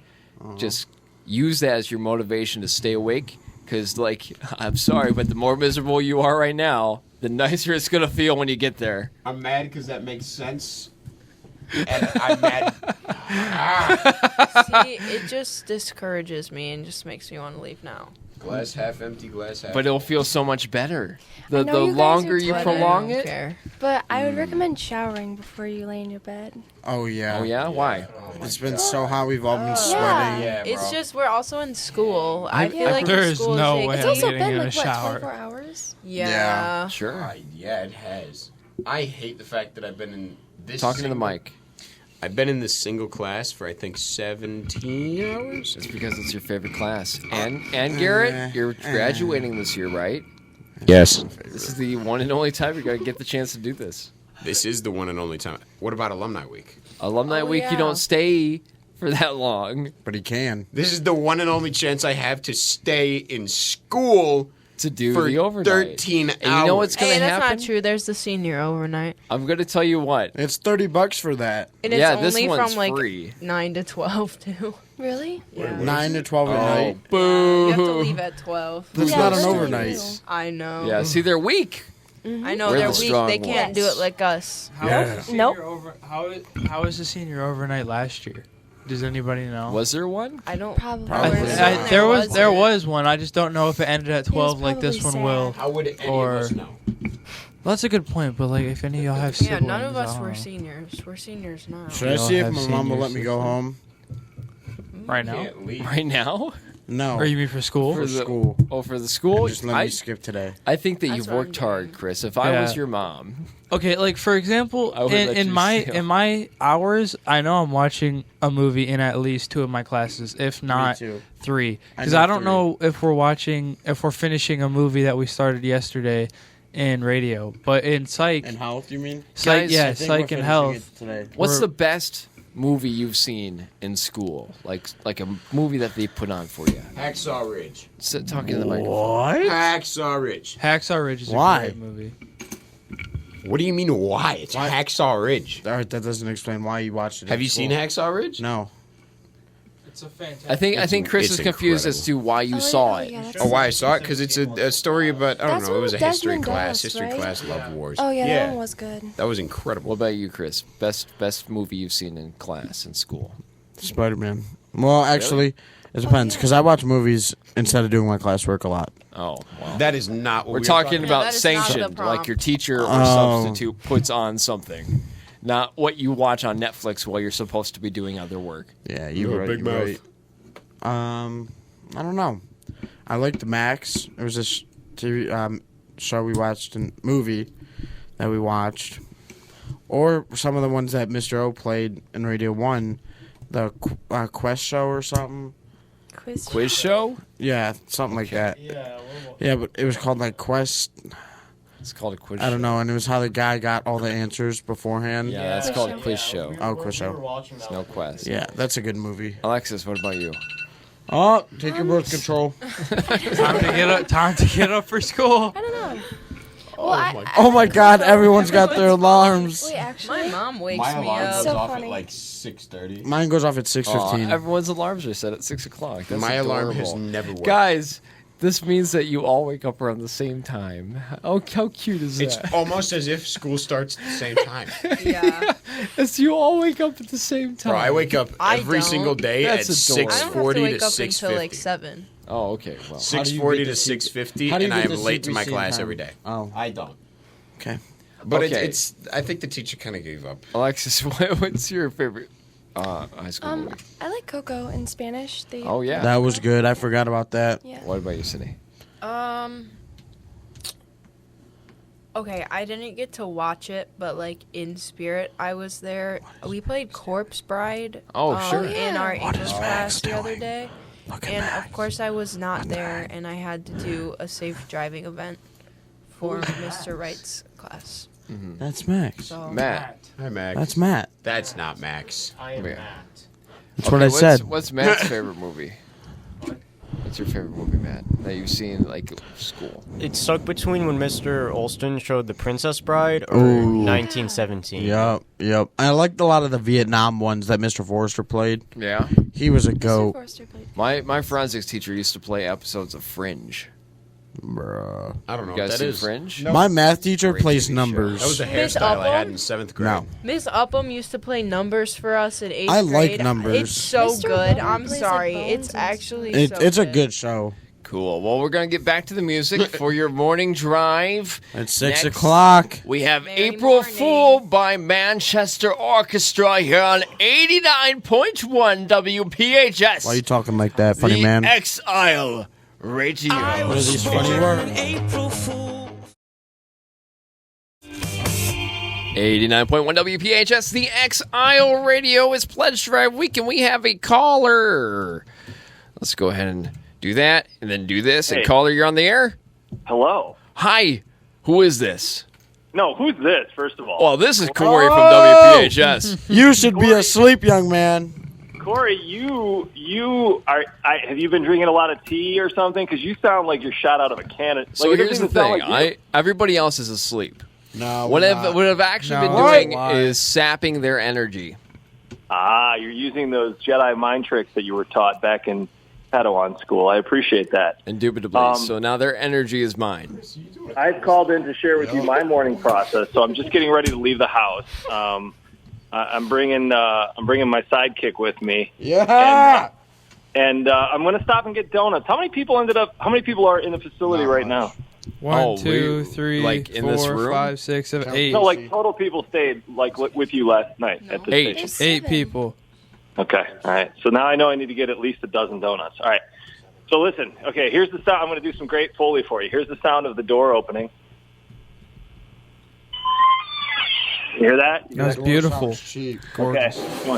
Speaker 4: Just use that as your motivation to stay awake. Because I'm sorry, but the more miserable you are right now, the nicer it's going to feel when you get there.
Speaker 2: I'm mad because that makes sense. And I'm mad.
Speaker 8: See, it just discourages me and just makes me want to leave now.
Speaker 2: Glass half empty, glass half
Speaker 4: But it'll feel so much better. The
Speaker 7: know you guys
Speaker 4: longer
Speaker 7: are
Speaker 4: you
Speaker 7: tired.
Speaker 4: prolong
Speaker 8: I don't
Speaker 4: it.
Speaker 8: care.
Speaker 7: But I would recommend showering before you lay in your bed.
Speaker 1: Oh yeah.
Speaker 4: Oh yeah, why?
Speaker 1: It's been so hot. We've all been sweating.
Speaker 2: Yeah, bro.
Speaker 8: It's just we're also in school. I feel
Speaker 7: I
Speaker 8: like
Speaker 3: There
Speaker 8: the
Speaker 3: is
Speaker 8: school
Speaker 3: no
Speaker 8: takes-
Speaker 3: way
Speaker 7: It's
Speaker 3: I'm
Speaker 7: also
Speaker 3: getting
Speaker 7: been
Speaker 3: in a
Speaker 7: like
Speaker 3: shower.
Speaker 7: 24 hours.
Speaker 8: Yeah.
Speaker 4: Sure.
Speaker 2: Yeah, it has. I hate the fact that I've been in this.
Speaker 4: Talking to the
Speaker 2: single-
Speaker 4: mic.
Speaker 2: I've been in this single class for I think 17 hours.
Speaker 4: It's because it's your favorite class. And Garrett, you're graduating this year, right?
Speaker 2: Yes.
Speaker 4: This is the one and only time you're going to get the chance to do this.
Speaker 2: This is the one and only time. What about Alumni Week?
Speaker 4: Alumni
Speaker 8: Oh,
Speaker 4: Week,
Speaker 8: yeah.
Speaker 4: you don't stay for that long
Speaker 1: But he can.
Speaker 2: This is the one and only chance I have to stay in school
Speaker 4: to do
Speaker 2: for
Speaker 4: the overnight.
Speaker 2: 13 hours.
Speaker 4: And you know what's going
Speaker 8: Hey,
Speaker 4: to
Speaker 8: that's
Speaker 4: happen?
Speaker 8: not true. There's the senior overnight.
Speaker 4: I'm going to tell you what.
Speaker 1: It's $30 for that.
Speaker 8: And it's
Speaker 4: Yeah, this
Speaker 8: only
Speaker 4: one's
Speaker 8: from like
Speaker 4: free.
Speaker 8: 9 to 12 too.
Speaker 7: Really?
Speaker 8: Yeah.
Speaker 1: 9 to 12 at
Speaker 4: Oh,
Speaker 1: night.
Speaker 4: boo.
Speaker 8: You have to leave at 12.
Speaker 1: That's
Speaker 7: Yeah,
Speaker 1: not an
Speaker 7: that's
Speaker 1: overnight.
Speaker 7: true.
Speaker 8: I know.
Speaker 4: Yeah, see, they're weak.
Speaker 8: I know
Speaker 4: We're
Speaker 8: they're
Speaker 4: the
Speaker 8: weak.
Speaker 4: strong
Speaker 8: They can't
Speaker 7: ones.
Speaker 8: do it like us.
Speaker 3: How
Speaker 1: Yeah.
Speaker 3: was the
Speaker 7: Nope.
Speaker 3: senior how was the senior overnight last year? Does anybody know?
Speaker 4: Was there one?
Speaker 8: I don't.
Speaker 7: Probably.
Speaker 8: I would assume
Speaker 3: there
Speaker 8: wasn't.
Speaker 3: was one. I just don't know if it ended at 12 like this
Speaker 7: probably
Speaker 3: one will.
Speaker 7: sad.
Speaker 2: How would any
Speaker 3: Or-
Speaker 2: of us know?
Speaker 3: Well, that's a good point. But like, if any of y'all have
Speaker 8: Yeah,
Speaker 3: siblings,
Speaker 8: none of us
Speaker 3: I don't
Speaker 8: were
Speaker 3: know.
Speaker 8: seniors. We're seniors now.
Speaker 1: Should I
Speaker 3: We all
Speaker 1: see if
Speaker 3: have
Speaker 1: my mom will let me
Speaker 3: seniors.
Speaker 1: go home?
Speaker 3: right now.
Speaker 2: Can't leave.
Speaker 4: Right now?
Speaker 1: No.
Speaker 3: Or you mean for school?
Speaker 1: For school.
Speaker 4: Oh, for the school?
Speaker 1: Just let me skip today.
Speaker 4: I think that
Speaker 8: That's
Speaker 4: you've
Speaker 8: what I'm
Speaker 4: worked hard,
Speaker 8: doing.
Speaker 4: Chris. If I was
Speaker 3: Yeah.
Speaker 4: your mom,
Speaker 3: Okay, like for example,
Speaker 4: I would let
Speaker 3: in
Speaker 4: you
Speaker 3: my
Speaker 4: stay
Speaker 3: in my hours, I know I'm watching a movie in at least 2 of my classes, if not
Speaker 1: too.
Speaker 3: 3.
Speaker 1: I
Speaker 3: Because
Speaker 1: know
Speaker 3: I don't
Speaker 1: 3.
Speaker 3: know if we're finishing a movie that we started yesterday in radio, but in psych,
Speaker 1: And health, you mean?
Speaker 3: psych,
Speaker 4: Guys,
Speaker 3: yeah,
Speaker 1: I think we're
Speaker 3: psych and
Speaker 1: finishing
Speaker 3: health.
Speaker 1: it today.
Speaker 4: what's
Speaker 3: We're-
Speaker 4: the best movie you've seen in school? Like a movie that they put on for you.
Speaker 2: Hacksaw Ridge.
Speaker 4: Sit talking to the microphone.
Speaker 1: What?
Speaker 2: Hacksaw Ridge.
Speaker 3: Hacksaw Ridge is
Speaker 1: Why?
Speaker 3: a great movie.
Speaker 2: What do you mean why? It's
Speaker 1: Why?
Speaker 2: Hacksaw Ridge.
Speaker 1: All right, that doesn't explain why you watched it.
Speaker 2: Have
Speaker 1: at
Speaker 2: you
Speaker 1: school.
Speaker 2: seen Hacksaw Ridge?
Speaker 1: No.
Speaker 3: It's a fantastic.
Speaker 4: I think Chris
Speaker 2: it's
Speaker 4: is confused as to why you saw it.
Speaker 7: Yeah, that's-
Speaker 2: Oh, why I saw it? Because it's a story about, I don't
Speaker 7: That's
Speaker 2: know, it was a
Speaker 7: what
Speaker 2: history
Speaker 7: Desmond
Speaker 2: class.
Speaker 7: does,
Speaker 2: History
Speaker 7: right?
Speaker 2: class, Love Wars.
Speaker 7: Oh yeah,
Speaker 2: Yeah.
Speaker 7: that one was good.
Speaker 2: That was incredible.
Speaker 4: What about you, Chris? Best movie you've seen in class in school?
Speaker 1: Spider-Man. Well, actually, it depends because I watch movies instead of doing my classwork a lot.
Speaker 4: Oh, wow.
Speaker 2: That is not what
Speaker 4: We're
Speaker 2: we
Speaker 4: talking
Speaker 8: Yeah,
Speaker 4: about
Speaker 8: that is not the
Speaker 4: sanctioned,
Speaker 8: prompt.
Speaker 4: like your teacher or
Speaker 1: Oh.
Speaker 4: substitute puts on something, not what you watch on Netflix while you're supposed to be doing other work.
Speaker 1: Yeah,
Speaker 2: You
Speaker 1: you're
Speaker 2: have a
Speaker 1: right.
Speaker 2: big
Speaker 1: you're
Speaker 2: mouth.
Speaker 1: right. I don't know. I liked the Max. It was this TV show we watched and movie that we watched, or some of the ones that Mr. O played in Radio 1, the Quest show or something.
Speaker 4: Quiz show?
Speaker 1: Yeah, something like that.
Speaker 3: Yeah.
Speaker 1: Yeah, but it was called like Quest.
Speaker 4: It's called a quiz
Speaker 1: I don't
Speaker 4: show.
Speaker 1: know, and it was how the guy got all the answers beforehand.
Speaker 4: Yeah, that's
Speaker 7: Quiz
Speaker 4: called
Speaker 7: show.
Speaker 4: a quiz show.
Speaker 1: Oh, Quiz show.
Speaker 4: It's no quest.
Speaker 1: Yeah, that's a good movie.
Speaker 4: Alexis, what about you?
Speaker 1: Oh, take your birth control.
Speaker 3: Time to get up for school.
Speaker 7: I don't know. Well,
Speaker 1: Oh my God, everyone's got their alarms.
Speaker 7: Wait, actually,
Speaker 8: My mom wakes
Speaker 9: My
Speaker 8: me
Speaker 9: alarm
Speaker 8: up.
Speaker 9: goes
Speaker 7: So
Speaker 9: off
Speaker 7: funny.
Speaker 9: at like 6:30.
Speaker 1: Mine goes off at 6:15.
Speaker 4: Everyone's alarms are set at 6 o'clock. That's
Speaker 2: My alarm has
Speaker 4: adorable.
Speaker 2: never worked.
Speaker 4: Guys, this means that you all wake up around the same time. Oh, how cute is
Speaker 2: It's
Speaker 4: that?
Speaker 2: almost as if school starts at the same time.
Speaker 8: Yeah.
Speaker 4: As you all wake up at the same time.
Speaker 2: Bro, I wake up
Speaker 8: I
Speaker 2: every
Speaker 8: don't.
Speaker 2: single day
Speaker 4: That's
Speaker 2: at
Speaker 4: adorable.
Speaker 8: I don't have to
Speaker 2: 6:40
Speaker 8: wake
Speaker 2: to
Speaker 8: up until
Speaker 2: 6:50.
Speaker 8: like 7.
Speaker 4: Oh, okay. Well,
Speaker 2: 6:40
Speaker 1: get
Speaker 2: to
Speaker 1: the secret-
Speaker 2: 6:50,
Speaker 1: How do you
Speaker 2: and
Speaker 1: get
Speaker 2: I
Speaker 1: the
Speaker 2: am late to my
Speaker 1: CBC
Speaker 2: class
Speaker 1: time?
Speaker 2: every day.
Speaker 1: Oh,
Speaker 9: I don't.
Speaker 1: okay.
Speaker 2: But
Speaker 4: Okay.
Speaker 2: it's I think the teacher kind of gave up.
Speaker 4: Alexis, what's your favorite high school movie?
Speaker 7: I like Coco in Spanish. They,
Speaker 4: Oh, yeah.
Speaker 1: That was good. I forgot about that.
Speaker 7: yeah.
Speaker 4: What about you, Cindy?
Speaker 8: Okay, I didn't get to watch it, but like in spirit, I was there. We played Corpse Bride.
Speaker 4: Sure.
Speaker 8: In our English class the other day, and of course I was not there, and I had to do a safe driving event for Mr. Wright's class.
Speaker 1: That's Max.
Speaker 8: So,
Speaker 2: Matt. Hi, Max.
Speaker 1: That's Matt.
Speaker 2: That's not Max.
Speaker 5: I am
Speaker 4: Yeah.
Speaker 5: Matt.
Speaker 1: That's what I said.
Speaker 4: What's Matt's favorite movie? What's your favorite movie, Matt, that you've seen like school?
Speaker 5: It's stuck between when Mr. Olston showed The Princess Bride or
Speaker 1: Ooh.
Speaker 5: 1917.
Speaker 1: Yep. I liked a lot of the Vietnam ones that Mr. Forrester played.
Speaker 4: Yeah.
Speaker 1: He was a
Speaker 8: Mr.
Speaker 1: goat.
Speaker 8: Forrester played.
Speaker 4: My forensics teacher used to play episodes of Fringe.
Speaker 1: Bruh.
Speaker 2: I don't know
Speaker 4: You
Speaker 2: what
Speaker 4: guys
Speaker 2: that
Speaker 4: see
Speaker 2: is.
Speaker 4: Fringe?
Speaker 1: My math teacher
Speaker 4: Great
Speaker 1: plays
Speaker 4: TV show.
Speaker 1: numbers.
Speaker 2: That was the
Speaker 8: Miss
Speaker 2: hairstyle I had
Speaker 8: Upham?
Speaker 2: in 7th grade.
Speaker 1: No.
Speaker 8: Miss Upham used to play numbers for us in 8th
Speaker 1: I
Speaker 8: grade.
Speaker 1: like numbers.
Speaker 8: It's so
Speaker 6: Mr.
Speaker 8: good.
Speaker 6: Butler
Speaker 8: I'm
Speaker 6: plays, like,
Speaker 8: sorry.
Speaker 6: bones
Speaker 8: It's
Speaker 6: and
Speaker 8: actually
Speaker 1: It's a good show.
Speaker 4: Cool. Well, we're going to get back to the music for your morning drive.
Speaker 1: It's 6
Speaker 4: Next,
Speaker 1: o'clock.
Speaker 4: We have
Speaker 8: Merry
Speaker 4: April
Speaker 8: morning.
Speaker 4: Fool by Manchester Orchestra here on 89.1 WPHS.
Speaker 1: Why are you talking like that, funny
Speaker 4: the
Speaker 1: man?
Speaker 4: Exile Radio.
Speaker 1: What are these funny words?
Speaker 4: 89.1 WPHS, the Exile Radio is Pledge Drive Week, and we have a caller. Let's go ahead and do that, and then do this. And
Speaker 11: Hey.
Speaker 4: caller, you're on the air?
Speaker 11: Hello.
Speaker 4: Hi, who is this?
Speaker 11: No, who's this, first of all?
Speaker 4: Well, this is Corey from
Speaker 1: Oh!
Speaker 4: WPHS.
Speaker 1: You should be asleep, young man.
Speaker 11: Corey, you are. Have you been drinking a lot of tea or something? Because you sound like you're shot out of a cannon.
Speaker 4: So
Speaker 11: Like, it
Speaker 4: here's the
Speaker 11: doesn't sound
Speaker 4: thing.
Speaker 11: like you.
Speaker 4: Everybody else is asleep.
Speaker 1: No,
Speaker 4: What I've actually
Speaker 3: No,
Speaker 4: been doing
Speaker 3: why?
Speaker 4: is sapping their energy.
Speaker 11: You're using those Jedi mind tricks that you were taught back in Padawan school. I appreciate that.
Speaker 4: Indubitably. So now their energy is mine.
Speaker 11: I've called in to share with you my morning process, so I'm just getting ready to leave the house. I'm bringing my sidekick with me.
Speaker 1: Yeah.
Speaker 11: And I'm going to stop and get donuts. How many people are in the facility right now?
Speaker 3: 1, 2, 3,
Speaker 4: like, in this
Speaker 3: 4,
Speaker 4: room?
Speaker 3: 5, 6, 7, 8.
Speaker 11: No, like total people stayed like with you last night at the
Speaker 4: Eight.
Speaker 11: station.
Speaker 3: 8 people.
Speaker 11: Okay, all right. So now I know I need to get at least a dozen donuts. All right. So listen. Okay, here's the sound. I'm going to do some great Foley for you. Here's the sound of the door opening. You hear that? You hear
Speaker 3: That's
Speaker 11: that?
Speaker 3: beautiful.
Speaker 11: Okay.
Speaker 3: Gorgeous.
Speaker 11: Come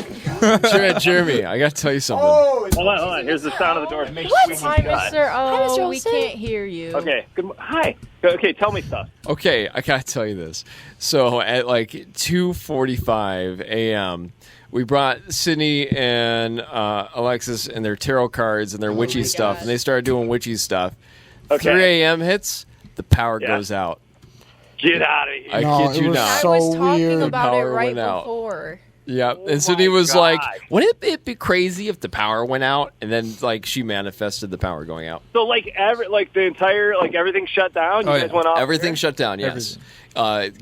Speaker 11: on.
Speaker 4: Jeremy, I got to tell you something.
Speaker 11: Hold on. Here's the sound of the door.
Speaker 8: Hi, Mr.
Speaker 6: Mr.
Speaker 8: Oh, we
Speaker 6: Olsen.
Speaker 8: can't hear you.
Speaker 11: Okay. Good. Hi. Okay. Tell me stuff.
Speaker 4: Okay, I got to tell you this. So at like 2:45 a.m., we brought Sydney and Alexis and their tarot cards and their witchy stuff, and they started doing witchy stuff.
Speaker 11: Okay.
Speaker 4: 3 a.m. hits, the power
Speaker 11: Yeah.
Speaker 4: goes out.
Speaker 11: Get out of here.
Speaker 4: I
Speaker 1: No,
Speaker 4: kid
Speaker 1: it
Speaker 4: you
Speaker 1: was
Speaker 4: not.
Speaker 1: so
Speaker 8: I was talking
Speaker 1: weird.
Speaker 8: about it
Speaker 4: Power
Speaker 8: right
Speaker 4: went out.
Speaker 8: before.
Speaker 4: Yeah,
Speaker 11: Oh
Speaker 4: and Sydney
Speaker 11: my
Speaker 4: was
Speaker 11: God.
Speaker 4: like, "Wouldn't it be crazy if the power went out?" And then like she manifested the power going out.
Speaker 11: So the entire everything shut down. You
Speaker 3: Oh,
Speaker 11: guys
Speaker 3: yeah.
Speaker 11: went off.
Speaker 4: Everything
Speaker 11: there?
Speaker 4: shut down. Yes.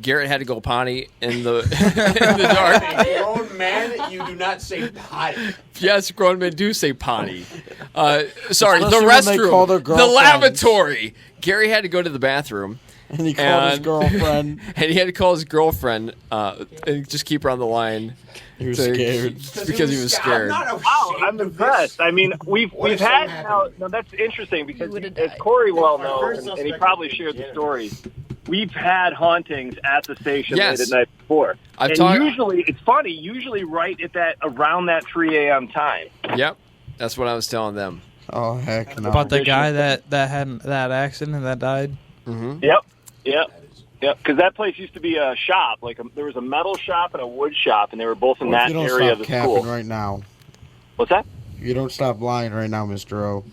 Speaker 4: Garrett had to go potty in the in the dark.
Speaker 2: Grown man, you do not say potty.
Speaker 4: Yes, grown men do say potty. Sorry,
Speaker 1: Especially
Speaker 4: the
Speaker 1: when they call their
Speaker 4: restroom, the
Speaker 1: girlfriends.
Speaker 4: lavatory. Gary had to go to the bathroom.
Speaker 1: And he called his
Speaker 4: And-
Speaker 1: girlfriend.
Speaker 4: And he had to call his girlfriend and just keep her on the line.
Speaker 1: He was scared.
Speaker 4: Because he was scared.
Speaker 11: Wow, I'm impressed. I mean, we've
Speaker 2: if
Speaker 11: had
Speaker 2: something
Speaker 11: now that's interesting because
Speaker 8: would've
Speaker 11: as
Speaker 8: died.
Speaker 11: Corey well knows, and he probably shared the stories. We've had hauntings at the station
Speaker 4: Yes.
Speaker 11: late at night before,
Speaker 4: I've
Speaker 11: and
Speaker 4: talked-
Speaker 11: usually it's funny. Usually, right at around that 3 a.m. time.
Speaker 4: Yep, that's what I was telling them.
Speaker 1: Oh, heck no.
Speaker 3: About the guy that had that accident and that died.
Speaker 11: Yep. Because that place used to be a shop. There was a metal shop and a wood shop, and they were both in
Speaker 1: Well,
Speaker 11: that
Speaker 1: if you don't
Speaker 11: area
Speaker 1: stop
Speaker 11: of the
Speaker 1: capping
Speaker 11: school.
Speaker 1: right now.
Speaker 11: What's that?
Speaker 1: If you don't stop lying right now, Mr. O.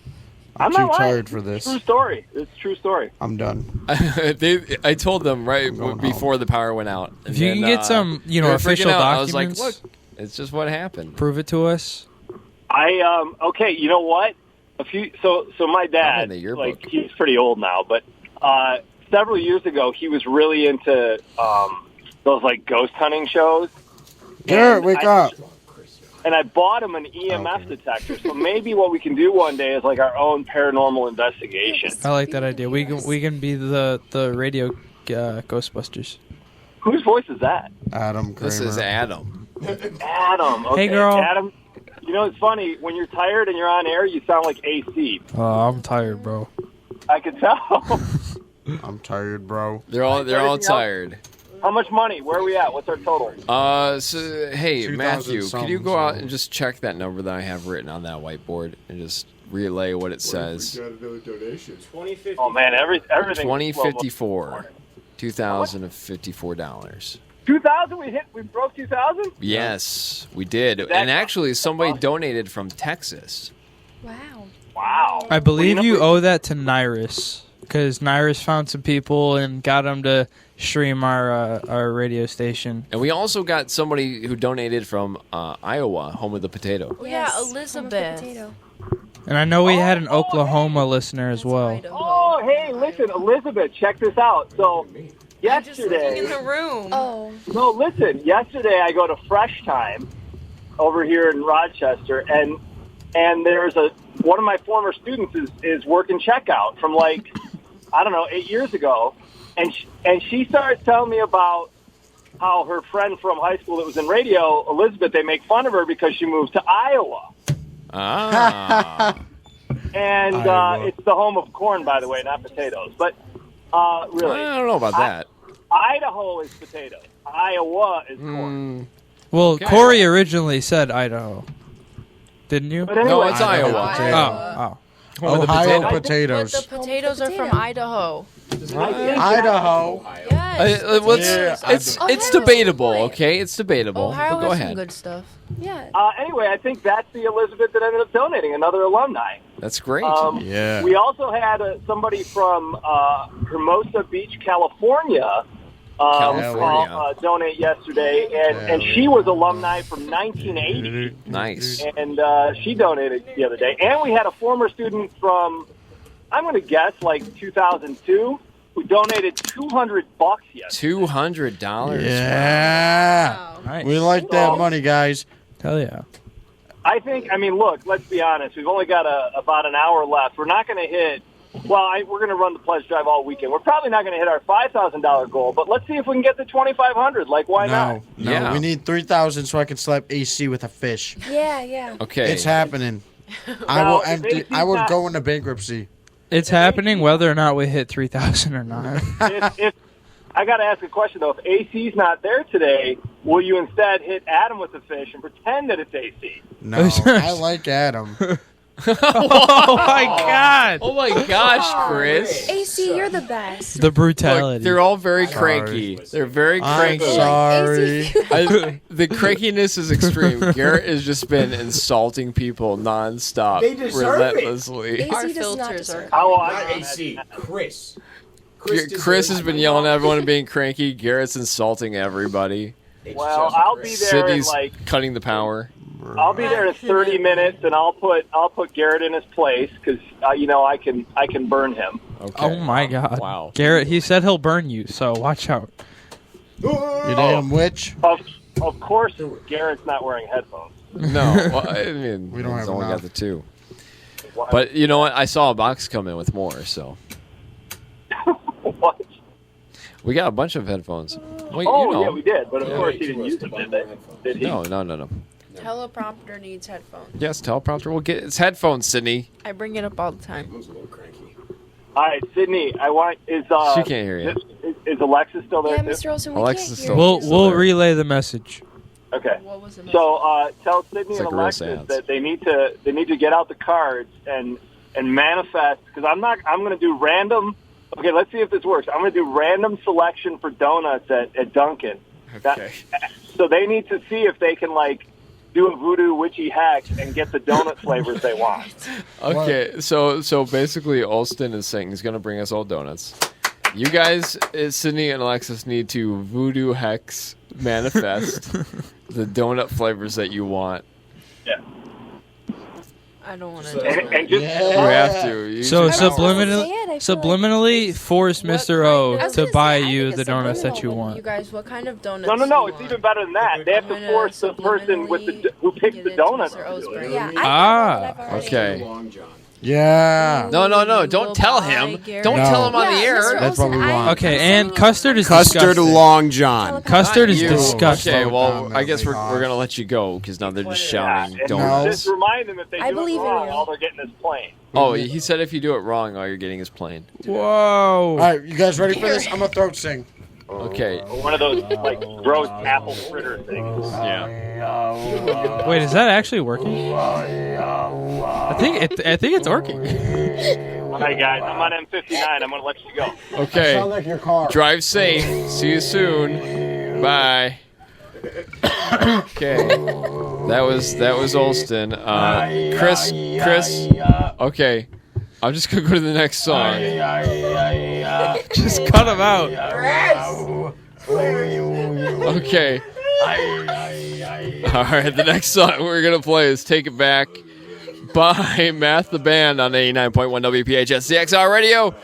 Speaker 11: I'm
Speaker 1: I'm
Speaker 11: not
Speaker 1: too
Speaker 11: lying.
Speaker 1: tired for this.
Speaker 11: True story. It's a true story.
Speaker 1: I'm done.
Speaker 4: I told them right
Speaker 1: going
Speaker 4: before the power went out.
Speaker 3: If you can get some,
Speaker 4: they were
Speaker 3: official
Speaker 4: freaking out. I was
Speaker 3: documents,
Speaker 4: like, look, it's just what happened.
Speaker 3: prove it to us.
Speaker 11: Okay, you know what? So my
Speaker 4: I'm
Speaker 11: dad,
Speaker 4: in the yearbook.
Speaker 11: he's pretty old now, but several years ago he was really into those ghost hunting shows.
Speaker 1: Garrett,
Speaker 11: And
Speaker 1: wake up.
Speaker 11: And I bought him an EMF detector. So maybe what we can do one day is our own paranormal investigation.
Speaker 3: I like that idea. We can be the radio Ghostbusters.
Speaker 11: Whose voice is that?
Speaker 1: Adam Kramer.
Speaker 4: This is Adam.
Speaker 11: Adam. Okay.
Speaker 3: Hey, girl.
Speaker 11: Adam, it's funny. When you're tired and you're on air, you sound like AC.
Speaker 3: Oh, I'm tired, bro.
Speaker 11: I could tell.
Speaker 1: I'm tired, bro.
Speaker 4: They're all
Speaker 11: Anything else?
Speaker 4: tired.
Speaker 11: How much money? Where are we at? What's our total?
Speaker 4: So hey,
Speaker 1: 2,000
Speaker 4: Matthew, could you
Speaker 1: something,
Speaker 4: go out
Speaker 1: so-
Speaker 4: and just check that number that I have written on that whiteboard and just relay what it says?
Speaker 5: 2050.
Speaker 11: Oh man, everything.
Speaker 4: 2054. $2,054.
Speaker 11: 2,000? We broke 2,000?
Speaker 4: Yes, we did. And actually, somebody donated from Texas.
Speaker 6: Wow.
Speaker 11: Wow.
Speaker 3: I believe you owe that to Nyrus, because Nyrus found some people and got them to stream our radio station.
Speaker 4: And we also got somebody who donated from Iowa, home of the potato.
Speaker 8: Oh, yeah, Elizabeth.
Speaker 3: And I know we had an Oklahoma listener as well.
Speaker 11: Oh, hey, listen, Elizabeth, check this out. So, yesterday.
Speaker 8: in the room.
Speaker 6: Oh.
Speaker 11: No, listen. Yesterday, I go to Fresh Time over here in Rochester, and there's one of my former students is working checkout from like, I don't know, 8 years ago, and she starts telling me about how her friend from high school that was in radio, Elizabeth, they make fun of her because she moved to Iowa.
Speaker 4: Ah.
Speaker 11: And
Speaker 1: Iowa.
Speaker 11: it's the home of corn, by the way, not potatoes. But really,
Speaker 4: I don't know about that.
Speaker 11: Idaho is potatoes. Iowa is corn.
Speaker 3: Well,
Speaker 4: Okay.
Speaker 3: Corey originally said Idaho. Didn't you?
Speaker 11: But anyway,
Speaker 4: No, it's
Speaker 1: Idaho.
Speaker 4: Iowa.
Speaker 3: Oh.
Speaker 1: Ohio
Speaker 8: But
Speaker 1: potatoes.
Speaker 8: the potatoes are from Idaho.
Speaker 1: Idaho.
Speaker 8: Yes.
Speaker 4: It's debatable, okay? It's debatable.
Speaker 8: Ohio
Speaker 4: But go
Speaker 8: has some
Speaker 4: ahead.
Speaker 8: good stuff.
Speaker 6: Yeah.
Speaker 11: Anyway, I think that's the Elizabeth that ended up donating, another alumni.
Speaker 4: That's great.
Speaker 1: Yeah.
Speaker 11: We also had somebody from Hermosa Beach, California, donate yesterday, and she was alumni from 1980,
Speaker 4: Nice.
Speaker 11: and she donated the other day. And we had a former student from, I'm going to guess, like 2002, who donated $200 yesterday.
Speaker 4: $200.
Speaker 1: Yeah.
Speaker 3: Nice.
Speaker 1: We like that money, guys.
Speaker 3: Hell yeah.
Speaker 11: I mean, look, let's be honest. We've only got about an hour left. We're not going to hit, we're going to run the pledge drive all weekend. We're probably not going to hit our $5,000 goal, but let's see if we can get to $2,500. Like, why not?
Speaker 1: No,
Speaker 4: Yeah.
Speaker 1: we need 3,000 so I can slap AC with a fish.
Speaker 6: Yeah, yeah.
Speaker 4: Okay.
Speaker 1: It's happening. I
Speaker 11: Now,
Speaker 1: will
Speaker 11: if
Speaker 1: empty.
Speaker 11: AC's
Speaker 1: I would
Speaker 11: not-
Speaker 1: go into bankruptcy.
Speaker 3: It's happening whether or not we hit 3,000 or not.
Speaker 11: if I got to ask a question, though. If AC's not there today, will you instead hit Adam with the fish and pretend that it's AC?
Speaker 1: No, I like Adam.
Speaker 3: Oh my God!
Speaker 4: Oh my gosh, Chris.
Speaker 6: AC, you're the best.
Speaker 3: The brutality.
Speaker 4: Look, they're all very cranky. They're very
Speaker 1: I'm
Speaker 4: cranky.
Speaker 1: sorry.
Speaker 4: The crankiness is extreme. Garrett has just been insulting people nonstop,
Speaker 12: They deserve it.
Speaker 4: relentlessly.
Speaker 6: AC
Speaker 8: Our
Speaker 6: does not
Speaker 8: filters are.
Speaker 6: deserve.
Speaker 11: Oh,
Speaker 12: Not AC. Chris.
Speaker 4: Chris has been yelling at everyone and being cranky. Garrett's insulting everybody.
Speaker 11: Well, I'll be there in
Speaker 4: Sydney's
Speaker 11: like
Speaker 4: cutting the power.
Speaker 11: I'll be there in 30 minutes, and I'll put Garrett in his place because I can burn him.
Speaker 4: Okay.
Speaker 3: Oh my God!
Speaker 4: Wow.
Speaker 3: Garrett, he said he'll burn you, so watch out.
Speaker 1: You damn witch.
Speaker 11: Of course, Garrett's not wearing headphones.
Speaker 4: No, well, I mean,
Speaker 1: We don't
Speaker 4: he's
Speaker 1: have
Speaker 4: only
Speaker 1: enough.
Speaker 4: got the two. But you know what? I saw a box come in with more, so
Speaker 11: What?
Speaker 4: we got a bunch of headphones. Well,
Speaker 11: Oh,
Speaker 4: you know.
Speaker 11: yeah, we did, but of
Speaker 4: Yeah.
Speaker 11: course he didn't use them, did they? Did he?
Speaker 4: No.
Speaker 8: Teleprompter needs headphones.
Speaker 4: Yes, teleprompter will get its headphones, Sydney.
Speaker 8: I bring it up all the time.
Speaker 11: All right, Sydney,
Speaker 4: She can't hear you.
Speaker 11: Is Alexis still there
Speaker 6: Yeah,
Speaker 11: too?
Speaker 6: Mr. Olsen, we
Speaker 4: Alexis
Speaker 6: can't
Speaker 4: is
Speaker 6: hear
Speaker 4: still-
Speaker 6: you.
Speaker 3: We'll relay the message.
Speaker 11: Okay.
Speaker 8: What was the
Speaker 11: So tell Sydney
Speaker 4: It's
Speaker 11: and
Speaker 4: like a real
Speaker 11: Alexis
Speaker 4: seance.
Speaker 11: that they need to get out the cards and manifest, because I'm going to do random. Okay, let's see if this works. I'm going to do random selection for donuts at Dunkin'.
Speaker 4: Okay.
Speaker 11: So they need to see if they can do a voodoo witchy hack and get the donut flavors they want.
Speaker 4: Okay, so basically, Alston is saying he's gonna bring us all donuts. You guys, Sydney and Alexis, need to voodoo hex manifest the donut flavors that you want.
Speaker 11: Yeah.
Speaker 8: I don't want to.
Speaker 11: And just
Speaker 4: You have to. You
Speaker 3: So
Speaker 4: just have to.
Speaker 3: subliminally force Mr. O
Speaker 8: I was
Speaker 3: to
Speaker 8: gonna
Speaker 3: buy
Speaker 8: say, I
Speaker 3: you
Speaker 8: think
Speaker 3: the
Speaker 8: it's
Speaker 3: donuts that you
Speaker 8: subliminal.
Speaker 3: want.
Speaker 8: You guys, what kind of donuts?
Speaker 11: No,
Speaker 8: do
Speaker 11: it's
Speaker 8: you want?
Speaker 11: even better than that. They have to force the person who picks the donuts.
Speaker 6: Yeah,
Speaker 3: Ah,
Speaker 6: I've already-
Speaker 4: Okay.
Speaker 1: Yeah.
Speaker 4: No. Don't tell him. Don't
Speaker 1: No.
Speaker 4: tell him on the air.
Speaker 1: That's what we want.
Speaker 3: Okay, and custard is
Speaker 2: Custard
Speaker 3: disgusting.
Speaker 2: Long John.
Speaker 3: Custard is
Speaker 4: You.
Speaker 3: disgusting.
Speaker 4: Okay, well,
Speaker 1: down,
Speaker 4: I guess we're
Speaker 1: gosh.
Speaker 4: going to let you go because now they're just shouting.
Speaker 11: And
Speaker 4: Don't.
Speaker 11: just remind them if they
Speaker 8: I
Speaker 11: do it
Speaker 8: believe in
Speaker 11: wrong,
Speaker 8: you.
Speaker 11: all they're getting is plain.
Speaker 4: Oh, he said if you do it wrong, all you're getting is plain.
Speaker 3: Whoa.
Speaker 1: All right, you guys ready for this? I'm gonna throat sing.
Speaker 4: Okay.
Speaker 11: One of those like gross apple fritter things.
Speaker 4: Yeah.
Speaker 3: Wait, is that actually working? I think it's working.
Speaker 11: All right, guys, I'm on M59. I'm going to let you go.
Speaker 4: Okay.
Speaker 1: Sound like your car.
Speaker 4: Drive safe. See you soon. Bye. Okay. That was Olston. Chris. Okay. I'm just gonna go to the next song.
Speaker 3: Just cut him out.
Speaker 4: Okay. All right. The next song we're gonna play is "Take It Back" by Math the Band on 89.1 WPHS, the Exile Radio.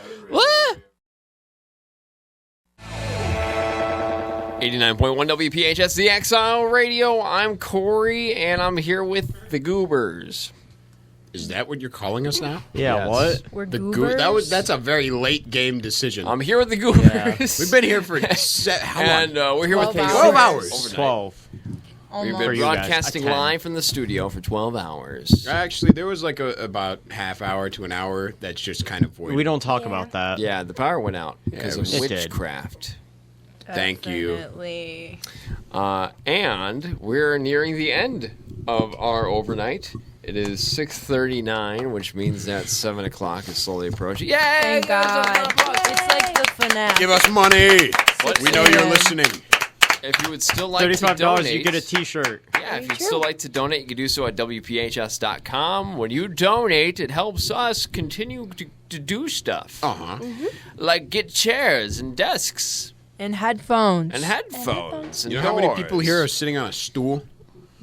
Speaker 4: 89.1 WPHS, the Exile Radio. I'm Corey, and I'm here with the Goobers.
Speaker 2: Is that what you're calling us now?
Speaker 5: Yeah,
Speaker 4: Yes.
Speaker 5: what?
Speaker 8: We're
Speaker 2: The
Speaker 8: goobers.
Speaker 2: that's a very late game decision.
Speaker 4: I'm here with the Goobers.
Speaker 2: We've been here for how long?
Speaker 4: And we're here with
Speaker 8: 12
Speaker 2: hours.
Speaker 4: Overnight.
Speaker 5: 12.
Speaker 4: We've
Speaker 8: Almost.
Speaker 4: been
Speaker 5: For you guys.
Speaker 4: broadcasting
Speaker 5: 10.
Speaker 4: live from the studio for 12 hours.
Speaker 2: Actually, there was like about half hour to an hour that's just kind of void.
Speaker 5: We don't talk about that.
Speaker 4: Yeah, the power went out because
Speaker 2: it
Speaker 4: of
Speaker 2: was-
Speaker 5: It did.
Speaker 4: witchcraft.
Speaker 2: Thank you.
Speaker 8: Definitely.
Speaker 4: And we're nearing the end of our overnight. It is 6:39, which means that 7 o'clock is slowly approaching. Yay!
Speaker 8: Thank God. It's like the finale.
Speaker 2: Give us money.
Speaker 4: What?
Speaker 2: We know you're listening.
Speaker 4: If you would still like to
Speaker 5: $35,
Speaker 4: donate,
Speaker 5: you get a T-shirt.
Speaker 4: Yeah, if you'd still like to donate, you can do so at WPHS.com. When you donate, it helps us continue to do stuff.
Speaker 2: Uh-huh.
Speaker 4: Like get chairs and desks
Speaker 8: And headphones.
Speaker 4: and headphones. And
Speaker 2: You know how many
Speaker 4: doors.
Speaker 2: people here are sitting on a stool?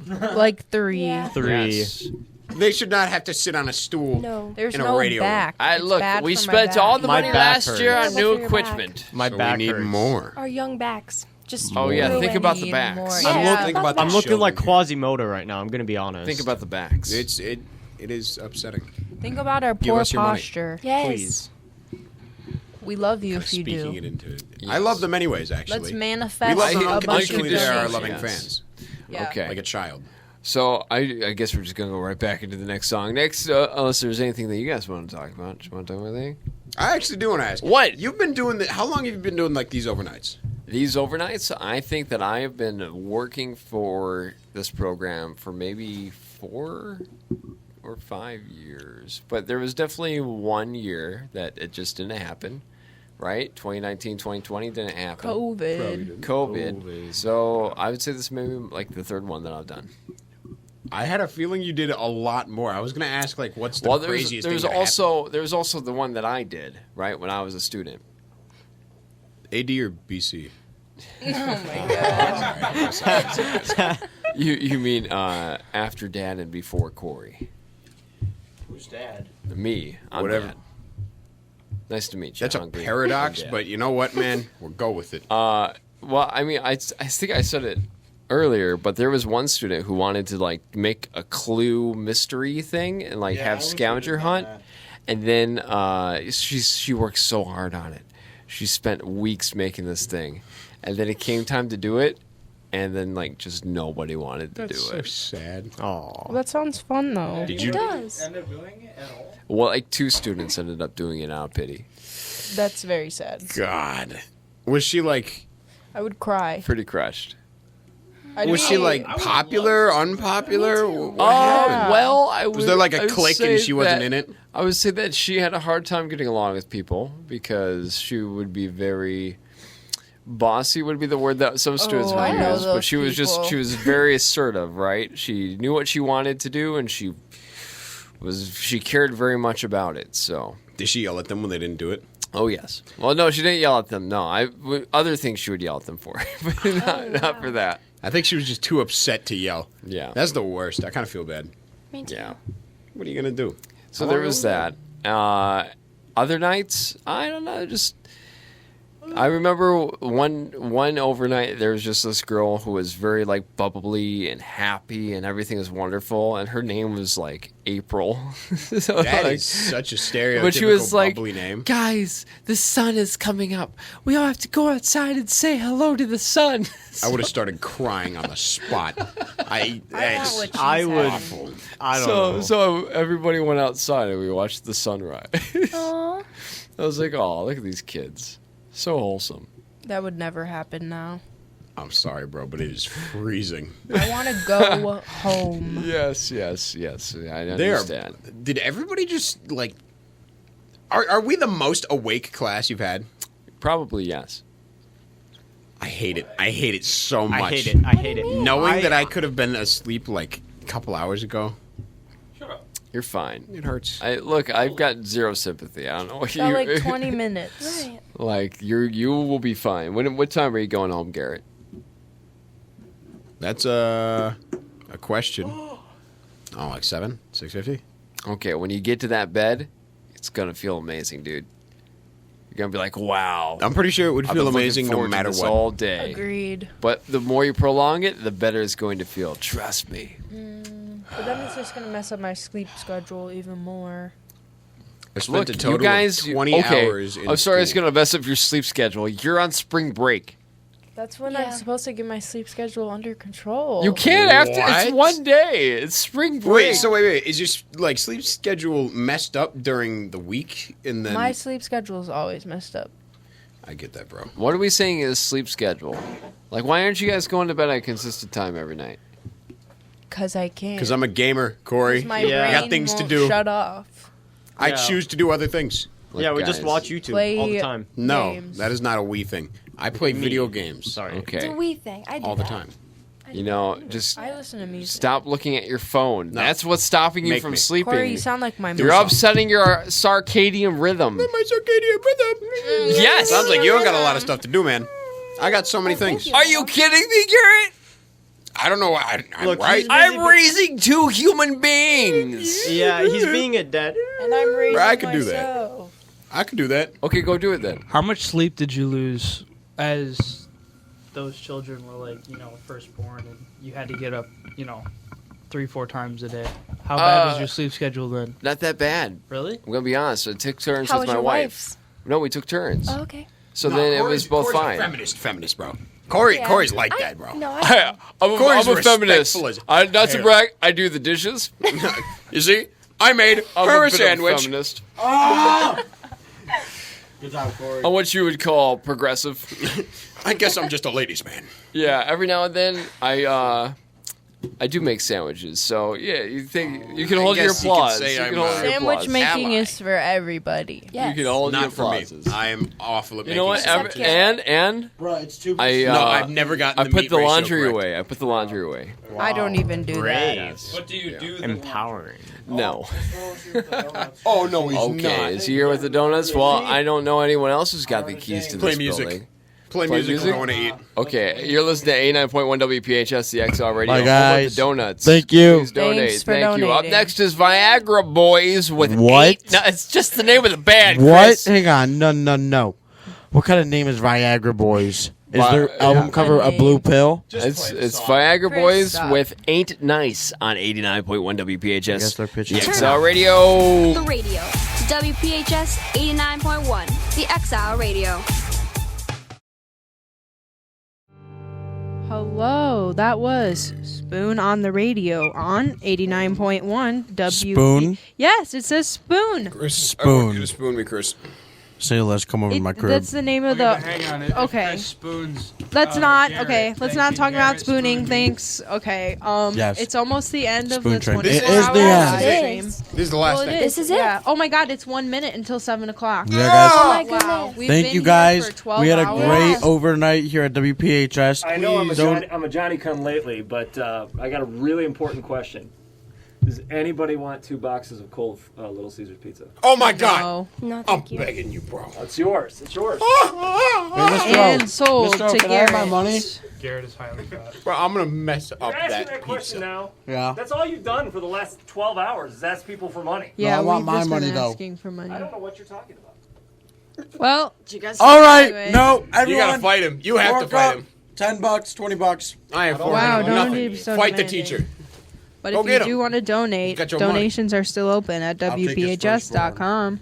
Speaker 8: Like 3.
Speaker 5: 3.
Speaker 4: Yes.
Speaker 2: They should not have to sit on a stool.
Speaker 7: No.
Speaker 8: There's
Speaker 2: In a
Speaker 8: no
Speaker 2: radio room.
Speaker 8: back.
Speaker 4: I
Speaker 8: It's
Speaker 4: look,
Speaker 8: bad
Speaker 4: we
Speaker 8: for my
Speaker 4: spent all
Speaker 8: back.
Speaker 4: the
Speaker 5: My
Speaker 4: money
Speaker 5: back
Speaker 4: last
Speaker 5: hurts.
Speaker 4: year on
Speaker 7: Yeah,
Speaker 4: new
Speaker 7: what's for your back?
Speaker 4: equipment.
Speaker 5: My
Speaker 2: So
Speaker 5: back
Speaker 2: we need
Speaker 5: hurts.
Speaker 2: more.
Speaker 7: Our young backs. Just
Speaker 4: Oh yeah,
Speaker 8: Really
Speaker 4: think about the
Speaker 8: need
Speaker 4: backs.
Speaker 8: more.
Speaker 7: Yeah.
Speaker 8: Yeah.
Speaker 2: Think about
Speaker 5: I'm
Speaker 2: the
Speaker 5: looking like
Speaker 2: children
Speaker 5: Quasimodo right now. I'm gonna be honest.
Speaker 4: Think about the backs.
Speaker 2: here. It is upsetting.
Speaker 8: Think about our
Speaker 2: Give
Speaker 8: poor
Speaker 2: us your money.
Speaker 8: posture.
Speaker 7: yes.
Speaker 5: Please.
Speaker 8: We love you if you
Speaker 2: Speaking
Speaker 8: do.
Speaker 2: it into it. I love them anyways, actually.
Speaker 8: Let's
Speaker 2: we
Speaker 8: manifest
Speaker 2: love them
Speaker 8: a bunch of
Speaker 2: unconditionally. They are our
Speaker 8: things.
Speaker 2: loving
Speaker 4: Yes.
Speaker 2: fans.
Speaker 8: Yeah.
Speaker 4: Okay.
Speaker 2: Like a child.
Speaker 4: So I guess we're just gonna go right back into the next song. Next, unless there's anything that you guys want to talk about. Do you want to talk about anything?
Speaker 2: I actually do want to ask.
Speaker 4: What?
Speaker 2: You've been doing how long have you been doing like these overnights?
Speaker 4: These overnights, I think that I have been working for this program for maybe 4 or 5 years. But there was definitely 1 year that it just didn't happen, right? 2019, 2020 didn't happen. COVID. So I would say this is maybe like the third one that I've done.
Speaker 2: I had a feeling you did a lot more. I was going to ask like what's the
Speaker 4: Well,
Speaker 2: craziest
Speaker 4: there's
Speaker 2: thing that
Speaker 4: also the one that I did, right, when I was a student.
Speaker 2: happened? AD or BC?
Speaker 4: You mean after Dad and before Corey?
Speaker 5: Who's dad?
Speaker 4: Me. I'm
Speaker 2: Whatever.
Speaker 4: Dad. Nice to meet you.
Speaker 2: That's a
Speaker 4: Hungry.
Speaker 2: paradox,
Speaker 4: Yeah.
Speaker 2: but you know what, man? We'll go with it.
Speaker 4: Well, I mean, I think I said it earlier, but there was one student who wanted to like make a Clue mystery thing and like have scavenger hunt, and then she worked so hard on it. She spent weeks making this thing, and then it came time to do it, and then like just nobody wanted to do
Speaker 2: so
Speaker 4: it.
Speaker 2: sad.
Speaker 5: Oh.
Speaker 8: That sounds fun though.
Speaker 2: Did you?
Speaker 7: It does.
Speaker 3: End up doing it at all?
Speaker 4: Well, like 2 students ended up doing it out of pity.
Speaker 8: That's very sad.
Speaker 2: God, was she like?
Speaker 8: I would cry.
Speaker 4: Pretty crushed.
Speaker 2: Was she like popular, unpopular? What
Speaker 8: Yeah.
Speaker 2: happened?
Speaker 4: Well, I
Speaker 2: Was there like a
Speaker 4: I would
Speaker 2: clique
Speaker 4: say
Speaker 2: and she wasn't
Speaker 4: that-
Speaker 2: in it?
Speaker 4: I would say that she had a hard time getting along with people because she would be very bossy would be the word that some students
Speaker 8: I
Speaker 4: would
Speaker 8: know
Speaker 4: use, but
Speaker 8: those
Speaker 4: she was
Speaker 8: people.
Speaker 4: she was very assertive, right? She knew what she wanted to do and she cared very much about it. So,
Speaker 2: Did she yell at them when they didn't do it?
Speaker 4: oh yes. Well, no, she didn't yell at them. No, other things she would yell at them for, but not for that.
Speaker 2: I think she was just too upset to yell.
Speaker 4: Yeah.
Speaker 2: That's the worst. I kind of feel bad.
Speaker 7: Me too.
Speaker 4: Yeah.
Speaker 2: What are you gonna do?
Speaker 4: So there was that. Other nights, I don't know, just I remember one overnight there was just this girl who was very like bubbly and happy and everything was wonderful and her name was like April. So,
Speaker 2: That
Speaker 4: like,
Speaker 2: is such a stereotypical
Speaker 4: but she was like,
Speaker 2: bubbly name.
Speaker 4: guys, the sun is coming up. We all have to go outside and say hello to the sun.
Speaker 2: I would have started crying on the spot. I
Speaker 5: would.
Speaker 2: Awful.
Speaker 5: I don't know.
Speaker 4: So everybody went outside and we watched the sunrise. I was like, oh, look at these kids. So wholesome.
Speaker 8: That would never happen now.
Speaker 2: I'm sorry, bro, but it is freezing.
Speaker 8: I want to go home.
Speaker 4: Yes. I understand.
Speaker 2: Did everybody just like? Are we the most awake class you've had?
Speaker 4: Probably yes.
Speaker 2: I hate it. I hate it so much.
Speaker 5: I hate it.
Speaker 2: Knowing that I could have been asleep like a couple hours ago.
Speaker 4: You're fine.
Speaker 2: It hurts.
Speaker 4: I've got zero sympathy. I don't know what
Speaker 8: About
Speaker 4: you.
Speaker 8: like 20 minutes.
Speaker 7: Right.
Speaker 4: Like you will be fine. What time are you going home, Garrett?
Speaker 2: That's a question. Oh, like 6:50.
Speaker 4: Okay, when you get to that bed, it's gonna feel amazing, dude. You're gonna be like, wow.
Speaker 2: I'm pretty sure it would
Speaker 4: I've
Speaker 2: feel
Speaker 4: been looking
Speaker 2: amazing no
Speaker 4: forward to
Speaker 2: matter
Speaker 4: this
Speaker 2: what.
Speaker 4: all day.
Speaker 8: Agreed.
Speaker 4: But the more you prolong it, the better it's going to feel. Trust me.
Speaker 8: But then it's just going to mess up my sleep schedule even more.
Speaker 2: I spent
Speaker 4: Look,
Speaker 2: a total
Speaker 4: you guys,
Speaker 2: of 20
Speaker 4: okay,
Speaker 2: hours in
Speaker 4: I'm sorry, it's
Speaker 2: school.
Speaker 4: gonna mess up your sleep schedule. You're on spring break.
Speaker 8: That's when I'm supposed to get my sleep schedule under control.
Speaker 4: You can't after. It's
Speaker 2: What?
Speaker 4: one day. It's spring break.
Speaker 2: Wait, so wait. Is your like sleep schedule messed up during the week, and then
Speaker 8: My sleep schedule is always messed up.
Speaker 2: I get that, bro.
Speaker 4: What are we saying is sleep schedule? Like, why aren't you guys going to bed at a consistent time every night?
Speaker 8: Because I can't.
Speaker 2: Because I'm a gamer, Corey.
Speaker 8: 'Cause my
Speaker 2: I
Speaker 8: brain
Speaker 2: got things to
Speaker 8: won't
Speaker 2: do.
Speaker 8: Shut off.
Speaker 2: I
Speaker 5: Yeah.
Speaker 2: choose to do other things.
Speaker 5: Yeah, we just
Speaker 4: guys.
Speaker 5: watch YouTube
Speaker 8: Play
Speaker 5: all the time.
Speaker 2: No,
Speaker 8: games.
Speaker 2: that is not a we thing. I play video games.
Speaker 5: Sorry.
Speaker 7: It's
Speaker 4: Okay.
Speaker 7: a wee thing. I do
Speaker 2: all the
Speaker 7: that.
Speaker 2: time.
Speaker 4: You know, just
Speaker 8: I listen to music.
Speaker 4: stop looking at your phone.
Speaker 2: No.
Speaker 4: That's what's stopping you
Speaker 2: Make
Speaker 4: from
Speaker 2: me.
Speaker 4: sleeping.
Speaker 8: Corey, you sound like my
Speaker 4: You're
Speaker 8: mom.
Speaker 4: upsetting your circadian rhythm.
Speaker 2: My circadian rhythm.
Speaker 4: Yes.
Speaker 2: Sounds like you don't got a lot of stuff to do, man. I got so many things.
Speaker 4: Are you kidding me, Garrett?
Speaker 2: I don't know why. I'm
Speaker 5: Look,
Speaker 2: right.
Speaker 5: he's-
Speaker 4: I'm raising two human beings.
Speaker 5: Yeah, he's being a dad.
Speaker 8: And I'm raising
Speaker 2: I could do that.
Speaker 8: myself.
Speaker 2: I could do that.
Speaker 4: Okay, go do it then.
Speaker 3: How much sleep did you lose as those children were like, first born and you had to get up, 3-4 times a day? How bad was your sleep schedule then?
Speaker 4: Not that bad.
Speaker 3: Really?
Speaker 4: I'm gonna be honest. I took turns
Speaker 7: How
Speaker 4: with
Speaker 7: was
Speaker 4: my
Speaker 7: your
Speaker 4: wife.
Speaker 7: wife's?
Speaker 4: No, we took turns.
Speaker 7: Oh, okay.
Speaker 4: So then it was both fine.
Speaker 2: Feminist, bro. Corey's like that, bro.
Speaker 7: No,
Speaker 4: I'm
Speaker 2: Corey's
Speaker 4: a feminist.
Speaker 2: respectful as
Speaker 4: Not to
Speaker 2: hell.
Speaker 4: brag, I do the dishes.
Speaker 2: You see, I made
Speaker 4: I'm
Speaker 2: her
Speaker 4: a
Speaker 2: a
Speaker 4: bit of
Speaker 2: sandwich.
Speaker 4: feminist.
Speaker 1: Good job, Corey.
Speaker 4: I'm what you would call progressive.
Speaker 2: I guess I'm just a ladies' man.
Speaker 4: Yeah, every now and then I do make sandwiches. So yeah, you think you can
Speaker 2: I
Speaker 4: hold your
Speaker 2: guess you could
Speaker 4: applause.
Speaker 2: say
Speaker 4: You
Speaker 2: I'm
Speaker 4: can hold your
Speaker 8: Sandwich
Speaker 4: applause.
Speaker 8: making
Speaker 2: Ally.
Speaker 8: is for everybody.
Speaker 7: Yes.
Speaker 4: You can hold your
Speaker 2: Not for me.
Speaker 4: applauses.
Speaker 2: I am awful at
Speaker 4: You
Speaker 2: making
Speaker 4: know what?
Speaker 7: Except
Speaker 4: And
Speaker 1: Bro, it's too.
Speaker 4: I
Speaker 2: No, I've never gotten
Speaker 4: I
Speaker 2: the
Speaker 4: put
Speaker 2: meat
Speaker 4: the
Speaker 2: ratio
Speaker 4: laundry
Speaker 2: correct.
Speaker 4: away. I put the laundry away.
Speaker 8: I don't even do that.
Speaker 5: Brave.
Speaker 12: What do you do?
Speaker 5: Empowering.
Speaker 4: No.
Speaker 2: Oh no, he's
Speaker 4: Okay,
Speaker 2: not.
Speaker 4: is he here with the donuts? Well, I don't know anyone else who's got the keys to
Speaker 2: Play
Speaker 4: this
Speaker 2: music.
Speaker 4: building.
Speaker 2: Play
Speaker 4: Play
Speaker 2: music.
Speaker 4: music?
Speaker 2: We're going to eat.
Speaker 4: Okay, you're listening to 89.1 WPHS, the Exile Radio.
Speaker 1: Bye,
Speaker 4: Home of
Speaker 1: guys.
Speaker 4: The donuts.
Speaker 1: Thank you.
Speaker 4: Please donate.
Speaker 8: Thanks for
Speaker 4: Thank you. Up
Speaker 8: donating.
Speaker 4: next is Viagra Boys with
Speaker 1: What?
Speaker 4: 8. No, it's just the name of the band.
Speaker 1: What?
Speaker 4: Chris.
Speaker 1: Hang on. No. What kind of name is Viagra Boys? Is their
Speaker 4: Yeah.
Speaker 1: album cover a blue pill?
Speaker 4: It's Viagra
Speaker 8: Chris,
Speaker 4: Boys
Speaker 8: stop.
Speaker 4: with Ain't Nice on 89.1 WPHS.
Speaker 1: I guess they're pitching.
Speaker 4: The
Speaker 1: it.
Speaker 4: Exile Radio.
Speaker 13: The radio. WPHS 89.1. The Exile Radio.
Speaker 8: Hello, that was Spoon on the radio on 89.1 W.
Speaker 1: Spoon?
Speaker 8: Yes, it says Spoon.
Speaker 2: Chris,
Speaker 1: Spoon.
Speaker 2: I want you to spoon me, Chris.
Speaker 1: Say less. Come over to my crib.
Speaker 8: That's the name of the.
Speaker 3: Hang on.
Speaker 8: Okay.
Speaker 3: Spoons.
Speaker 8: Let's not.
Speaker 3: Garrett.
Speaker 8: Okay, let's
Speaker 3: Thank
Speaker 8: not
Speaker 3: you,
Speaker 8: talk about
Speaker 3: Garrett.
Speaker 8: spooning.
Speaker 3: Spoon.
Speaker 8: Thanks. Okay.
Speaker 1: Yes.
Speaker 8: It's almost the end of
Speaker 1: Spoon
Speaker 8: the
Speaker 1: train.
Speaker 8: 24
Speaker 1: It is the
Speaker 8: hour
Speaker 1: end.
Speaker 8: live
Speaker 7: It
Speaker 8: stream.
Speaker 7: is.
Speaker 2: This is the last
Speaker 8: Well, it
Speaker 2: thing.
Speaker 7: This is it.
Speaker 8: Yeah. Oh my God! It's 1 minute until 7 o'clock.
Speaker 1: Yeah, guys.
Speaker 7: Oh my
Speaker 8: Wow.
Speaker 7: goodness.
Speaker 8: We've
Speaker 1: Thank
Speaker 8: been
Speaker 1: you
Speaker 8: here
Speaker 1: guys.
Speaker 8: for 12
Speaker 1: We had a
Speaker 8: hours.
Speaker 1: great overnight here at WPHS.
Speaker 14: I know I'm
Speaker 1: Don't-
Speaker 14: a Johnny come lately, but I got a really important question. Does anybody want 2 boxes of cold Little Caesars pizza?
Speaker 2: Oh my God!
Speaker 8: No.
Speaker 7: No,
Speaker 2: I'm
Speaker 7: thank you.
Speaker 2: begging you, bro.
Speaker 14: It's yours. It's yours.
Speaker 8: And sold
Speaker 1: Mr. O,
Speaker 8: to
Speaker 1: can I have
Speaker 8: Garrett.
Speaker 1: my money?
Speaker 3: Garrett is highly fat.
Speaker 2: Bro, I'm gonna mess up
Speaker 14: You're asking
Speaker 2: that
Speaker 14: that question
Speaker 2: pizza.
Speaker 14: now.
Speaker 1: Yeah.
Speaker 14: That's all you've done for the last 12 hours is ask people for money.
Speaker 8: Yeah,
Speaker 1: I want
Speaker 8: we've
Speaker 1: my
Speaker 8: just
Speaker 1: money,
Speaker 8: been
Speaker 1: though.
Speaker 8: asking for money.
Speaker 14: I don't know what you're talking about.
Speaker 15: Well, you guys.
Speaker 1: All right,
Speaker 15: anyway.
Speaker 1: no, everyone.
Speaker 2: You gotta fight him. You have to fight him.
Speaker 1: $10, $20.
Speaker 2: I am for
Speaker 15: Wow,
Speaker 2: it.
Speaker 15: don't
Speaker 2: Nothing.
Speaker 15: be so
Speaker 2: Fight the
Speaker 15: demanding.
Speaker 2: teacher.
Speaker 15: But
Speaker 2: Go
Speaker 15: if you
Speaker 2: get 'em.
Speaker 15: do want to donate,
Speaker 2: Got your money.
Speaker 15: donations are still open at
Speaker 1: I'll take his
Speaker 15: WPHS.com.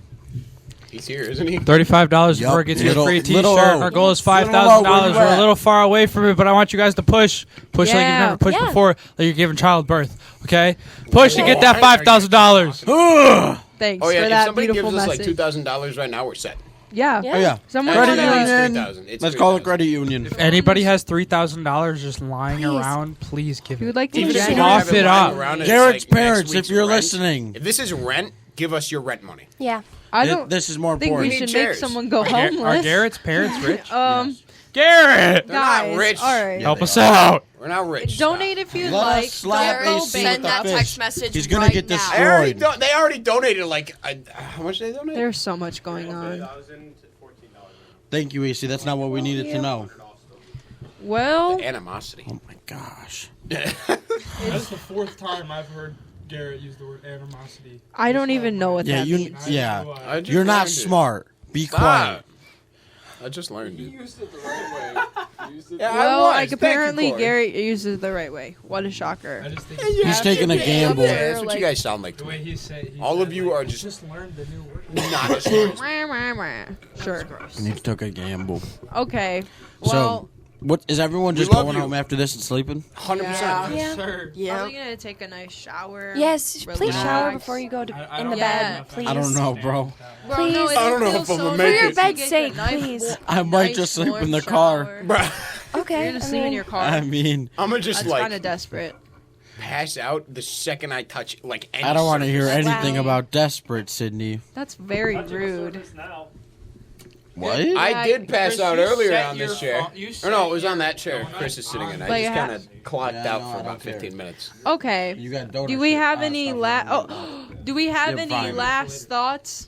Speaker 2: He's here, isn't he?
Speaker 3: $35 before it gets you a free T-shirt. Our goal is $5,000. We're a little far away from it, but I want you guys to push like you've never pushed before, like you're giving childbirth. Okay, push to get that $5,000.
Speaker 15: Thanks
Speaker 2: Oh yeah,
Speaker 15: for
Speaker 2: if
Speaker 15: that
Speaker 2: somebody
Speaker 15: beautiful
Speaker 2: gives us
Speaker 15: message.
Speaker 2: like $2,000 right now, we're set.
Speaker 15: Yeah.
Speaker 1: Oh, yeah.
Speaker 15: Someone
Speaker 1: Credit
Speaker 15: wanna-
Speaker 1: union.
Speaker 2: It's
Speaker 1: Let's call it credit union.
Speaker 3: If anybody has $3,000 just lying around, please give
Speaker 15: You
Speaker 3: it.
Speaker 15: would like to
Speaker 2: Even if you
Speaker 3: Cough
Speaker 2: have
Speaker 3: it
Speaker 2: lying
Speaker 3: up.
Speaker 2: around and it's
Speaker 1: Garrett's
Speaker 2: like next
Speaker 1: parents, if
Speaker 2: week's
Speaker 1: you're
Speaker 2: rent,
Speaker 1: listening.
Speaker 2: If this is rent, give us your rent money.
Speaker 8: Yeah.
Speaker 15: I don't
Speaker 1: This is more
Speaker 15: think
Speaker 1: important.
Speaker 15: we should
Speaker 2: need
Speaker 15: make
Speaker 2: chairs.
Speaker 15: someone go
Speaker 3: Are
Speaker 15: homeless.
Speaker 3: Garrett's parents rich?
Speaker 2: They're
Speaker 3: Garrett!
Speaker 15: Guys,
Speaker 2: not rich.
Speaker 15: all right.
Speaker 3: Help us out.
Speaker 2: We're not rich.
Speaker 15: Donate if you'd
Speaker 1: Let
Speaker 15: like.
Speaker 1: us slap
Speaker 15: Don't go
Speaker 1: AC
Speaker 15: bend
Speaker 1: with
Speaker 15: that
Speaker 1: the
Speaker 15: text
Speaker 1: fish.
Speaker 15: message
Speaker 1: He's gonna
Speaker 15: right
Speaker 1: get
Speaker 15: now.
Speaker 1: destroyed.
Speaker 2: They already donated like how much did they donate?
Speaker 15: There's so much going on.
Speaker 1: Thank you, AC. That's not what we needed to know.
Speaker 15: Well,
Speaker 2: Animosity.
Speaker 1: Oh my gosh.
Speaker 3: That's the fourth time I've heard Garrett use the word animosity.
Speaker 15: I don't even know what
Speaker 1: Yeah,
Speaker 15: that means.
Speaker 2: I just
Speaker 1: You're not
Speaker 2: learned it.
Speaker 1: smart. Be
Speaker 2: Stop.
Speaker 1: quiet.
Speaker 2: I just learned it.
Speaker 4: used it the right way.
Speaker 15: Well,
Speaker 2: was.
Speaker 15: like
Speaker 2: Thank
Speaker 15: apparently
Speaker 2: you, Corey.
Speaker 15: Garrett uses it the right way. What a shocker.
Speaker 1: He's taking a gamble.
Speaker 2: Yeah, that's what you guys sound like to me. All of you are just
Speaker 3: learned the new word.
Speaker 2: not smart.
Speaker 15: Wah, wah, wah. Sure.
Speaker 1: And he took a gamble.
Speaker 15: Okay.
Speaker 1: So,
Speaker 15: Well,
Speaker 1: what is everyone just
Speaker 2: love
Speaker 1: going
Speaker 2: you.
Speaker 1: home after this and sleeping?
Speaker 2: 100%.
Speaker 8: Yeah.
Speaker 15: are we gonna take a nice shower?
Speaker 8: Yes, please
Speaker 15: relax?
Speaker 8: shower before you go to in the bed, please.
Speaker 1: I don't know, bro.
Speaker 15: Bro,
Speaker 8: Please.
Speaker 15: no, it
Speaker 2: I don't know
Speaker 15: feels
Speaker 2: if I'm
Speaker 15: so
Speaker 2: gonna
Speaker 8: For
Speaker 2: make
Speaker 8: your
Speaker 2: it.
Speaker 8: bed's
Speaker 15: Get
Speaker 8: sake,
Speaker 15: a nice
Speaker 8: please.
Speaker 1: I might
Speaker 15: nice
Speaker 1: just sleep
Speaker 15: warm
Speaker 1: in the car.
Speaker 15: shower.
Speaker 2: Bruh,
Speaker 8: Okay.
Speaker 15: You're gonna sleep in your car.
Speaker 1: I mean,
Speaker 2: I'm gonna just
Speaker 15: That's kind
Speaker 2: like
Speaker 15: of desperate.
Speaker 2: pass out the second I touch like any
Speaker 1: I don't want to hear
Speaker 2: surface.
Speaker 1: anything
Speaker 15: Wow.
Speaker 1: about desperate, Sydney.
Speaker 15: That's very rude.
Speaker 1: What?
Speaker 2: I did pass
Speaker 3: Chris,
Speaker 2: out
Speaker 3: you
Speaker 2: earlier
Speaker 3: set
Speaker 2: on this
Speaker 3: your
Speaker 2: chair.
Speaker 3: phone- you
Speaker 2: Or no,
Speaker 3: set
Speaker 2: it was on
Speaker 3: your
Speaker 2: that chair
Speaker 3: phone
Speaker 2: Chris is sitting in. I
Speaker 15: But
Speaker 2: just
Speaker 15: you
Speaker 2: kind
Speaker 15: have-
Speaker 2: of clocked
Speaker 1: Yeah,
Speaker 2: out
Speaker 1: no,
Speaker 2: for
Speaker 1: I
Speaker 2: about
Speaker 1: don't care.
Speaker 2: 15 minutes.
Speaker 15: Okay.
Speaker 1: You got donor
Speaker 15: Do we
Speaker 1: shit.
Speaker 15: have
Speaker 1: Ah,
Speaker 15: any
Speaker 1: stop.
Speaker 15: do we have
Speaker 1: You're
Speaker 15: any
Speaker 1: fine.
Speaker 15: last thoughts?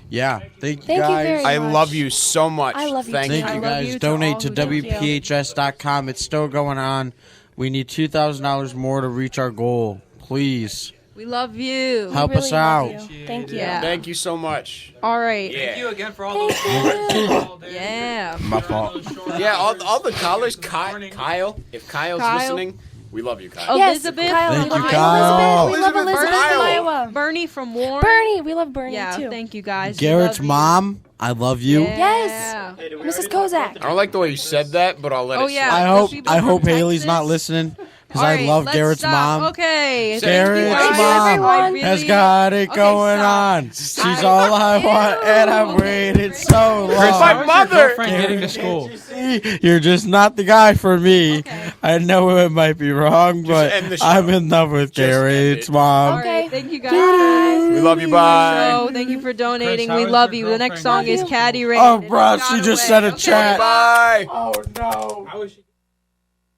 Speaker 1: Yeah. Thank you
Speaker 8: Thank you
Speaker 1: guys.
Speaker 8: very
Speaker 2: I
Speaker 8: much.
Speaker 2: love you so much.
Speaker 8: I love you
Speaker 2: Thank
Speaker 8: too.
Speaker 1: Thank
Speaker 15: I
Speaker 1: you
Speaker 15: love
Speaker 1: guys.
Speaker 15: you to
Speaker 1: Donate
Speaker 15: all
Speaker 1: to
Speaker 15: who do.
Speaker 1: WPHS.com. It's still going on. We need $2,000 more to reach our goal. Please.
Speaker 15: We love you.
Speaker 8: We
Speaker 1: Help
Speaker 8: really
Speaker 1: us
Speaker 8: love
Speaker 1: out.
Speaker 8: you. Thank you.
Speaker 15: Yeah.
Speaker 2: Thank you so much.
Speaker 15: All right.
Speaker 2: Yeah.
Speaker 3: Thank you again for all those
Speaker 15: Yeah.
Speaker 1: My fault.
Speaker 2: Yeah, all the callers, Kyle, if Kyle's
Speaker 15: Kyle.
Speaker 2: listening, we love you, Kyle.
Speaker 8: Yes,
Speaker 15: Elizabeth.
Speaker 8: Kyle,
Speaker 1: Thank
Speaker 8: we love
Speaker 1: you, Kyle.
Speaker 8: Elizabeth. We love
Speaker 2: Elizabeth
Speaker 8: Elizabeth
Speaker 2: from
Speaker 8: from
Speaker 2: Iowa.
Speaker 8: Iowa.
Speaker 15: Bernie from Warren.
Speaker 8: Bernie, we love Bernie
Speaker 15: Yeah.
Speaker 8: too.
Speaker 15: Thank you guys. We
Speaker 1: Garrett's
Speaker 15: love you.
Speaker 1: mom, I love you.
Speaker 15: Yeah.
Speaker 8: Yes. Mrs. Kozak.
Speaker 2: I don't like the way you said that, but I'll let
Speaker 15: Oh,
Speaker 2: it
Speaker 15: yeah.
Speaker 2: slide.
Speaker 1: I hope
Speaker 15: from
Speaker 1: Haley's not
Speaker 15: Texas?
Speaker 1: listening because
Speaker 15: All
Speaker 1: I
Speaker 15: right,
Speaker 1: love
Speaker 15: let's
Speaker 1: Garrett's
Speaker 15: stop.
Speaker 1: mom.
Speaker 15: Okay.
Speaker 1: Garrett's
Speaker 15: Thank you,
Speaker 1: mom
Speaker 15: everyone.
Speaker 1: has got it
Speaker 15: Okay,
Speaker 1: going
Speaker 15: stop.
Speaker 1: on. She's all I want, and I've waited so long.
Speaker 3: Chris,
Speaker 2: my
Speaker 3: how is
Speaker 2: mother.
Speaker 3: your girlfriend getting to school?
Speaker 1: You're just not the guy for me.
Speaker 15: Okay.
Speaker 1: I know it might be wrong, but
Speaker 2: end the show.
Speaker 1: I'm in love with
Speaker 2: Just end
Speaker 1: Garrett's
Speaker 2: it.
Speaker 1: mom.
Speaker 15: All right.
Speaker 8: Okay.
Speaker 15: Thank you guys.
Speaker 2: We love you, bye.
Speaker 15: So, thank you for donating.
Speaker 3: Chris,
Speaker 15: We
Speaker 3: how is
Speaker 15: love
Speaker 3: your
Speaker 15: you. The next
Speaker 3: girlfriend
Speaker 15: song is
Speaker 3: getting
Speaker 15: Caddy
Speaker 3: to
Speaker 15: Rain.
Speaker 1: Oh,
Speaker 15: It
Speaker 1: bro,
Speaker 15: got
Speaker 1: she just
Speaker 15: away.
Speaker 1: said a
Speaker 15: Okay,
Speaker 1: chat.
Speaker 2: Bye.
Speaker 1: Oh, no.
Speaker 3: How is she?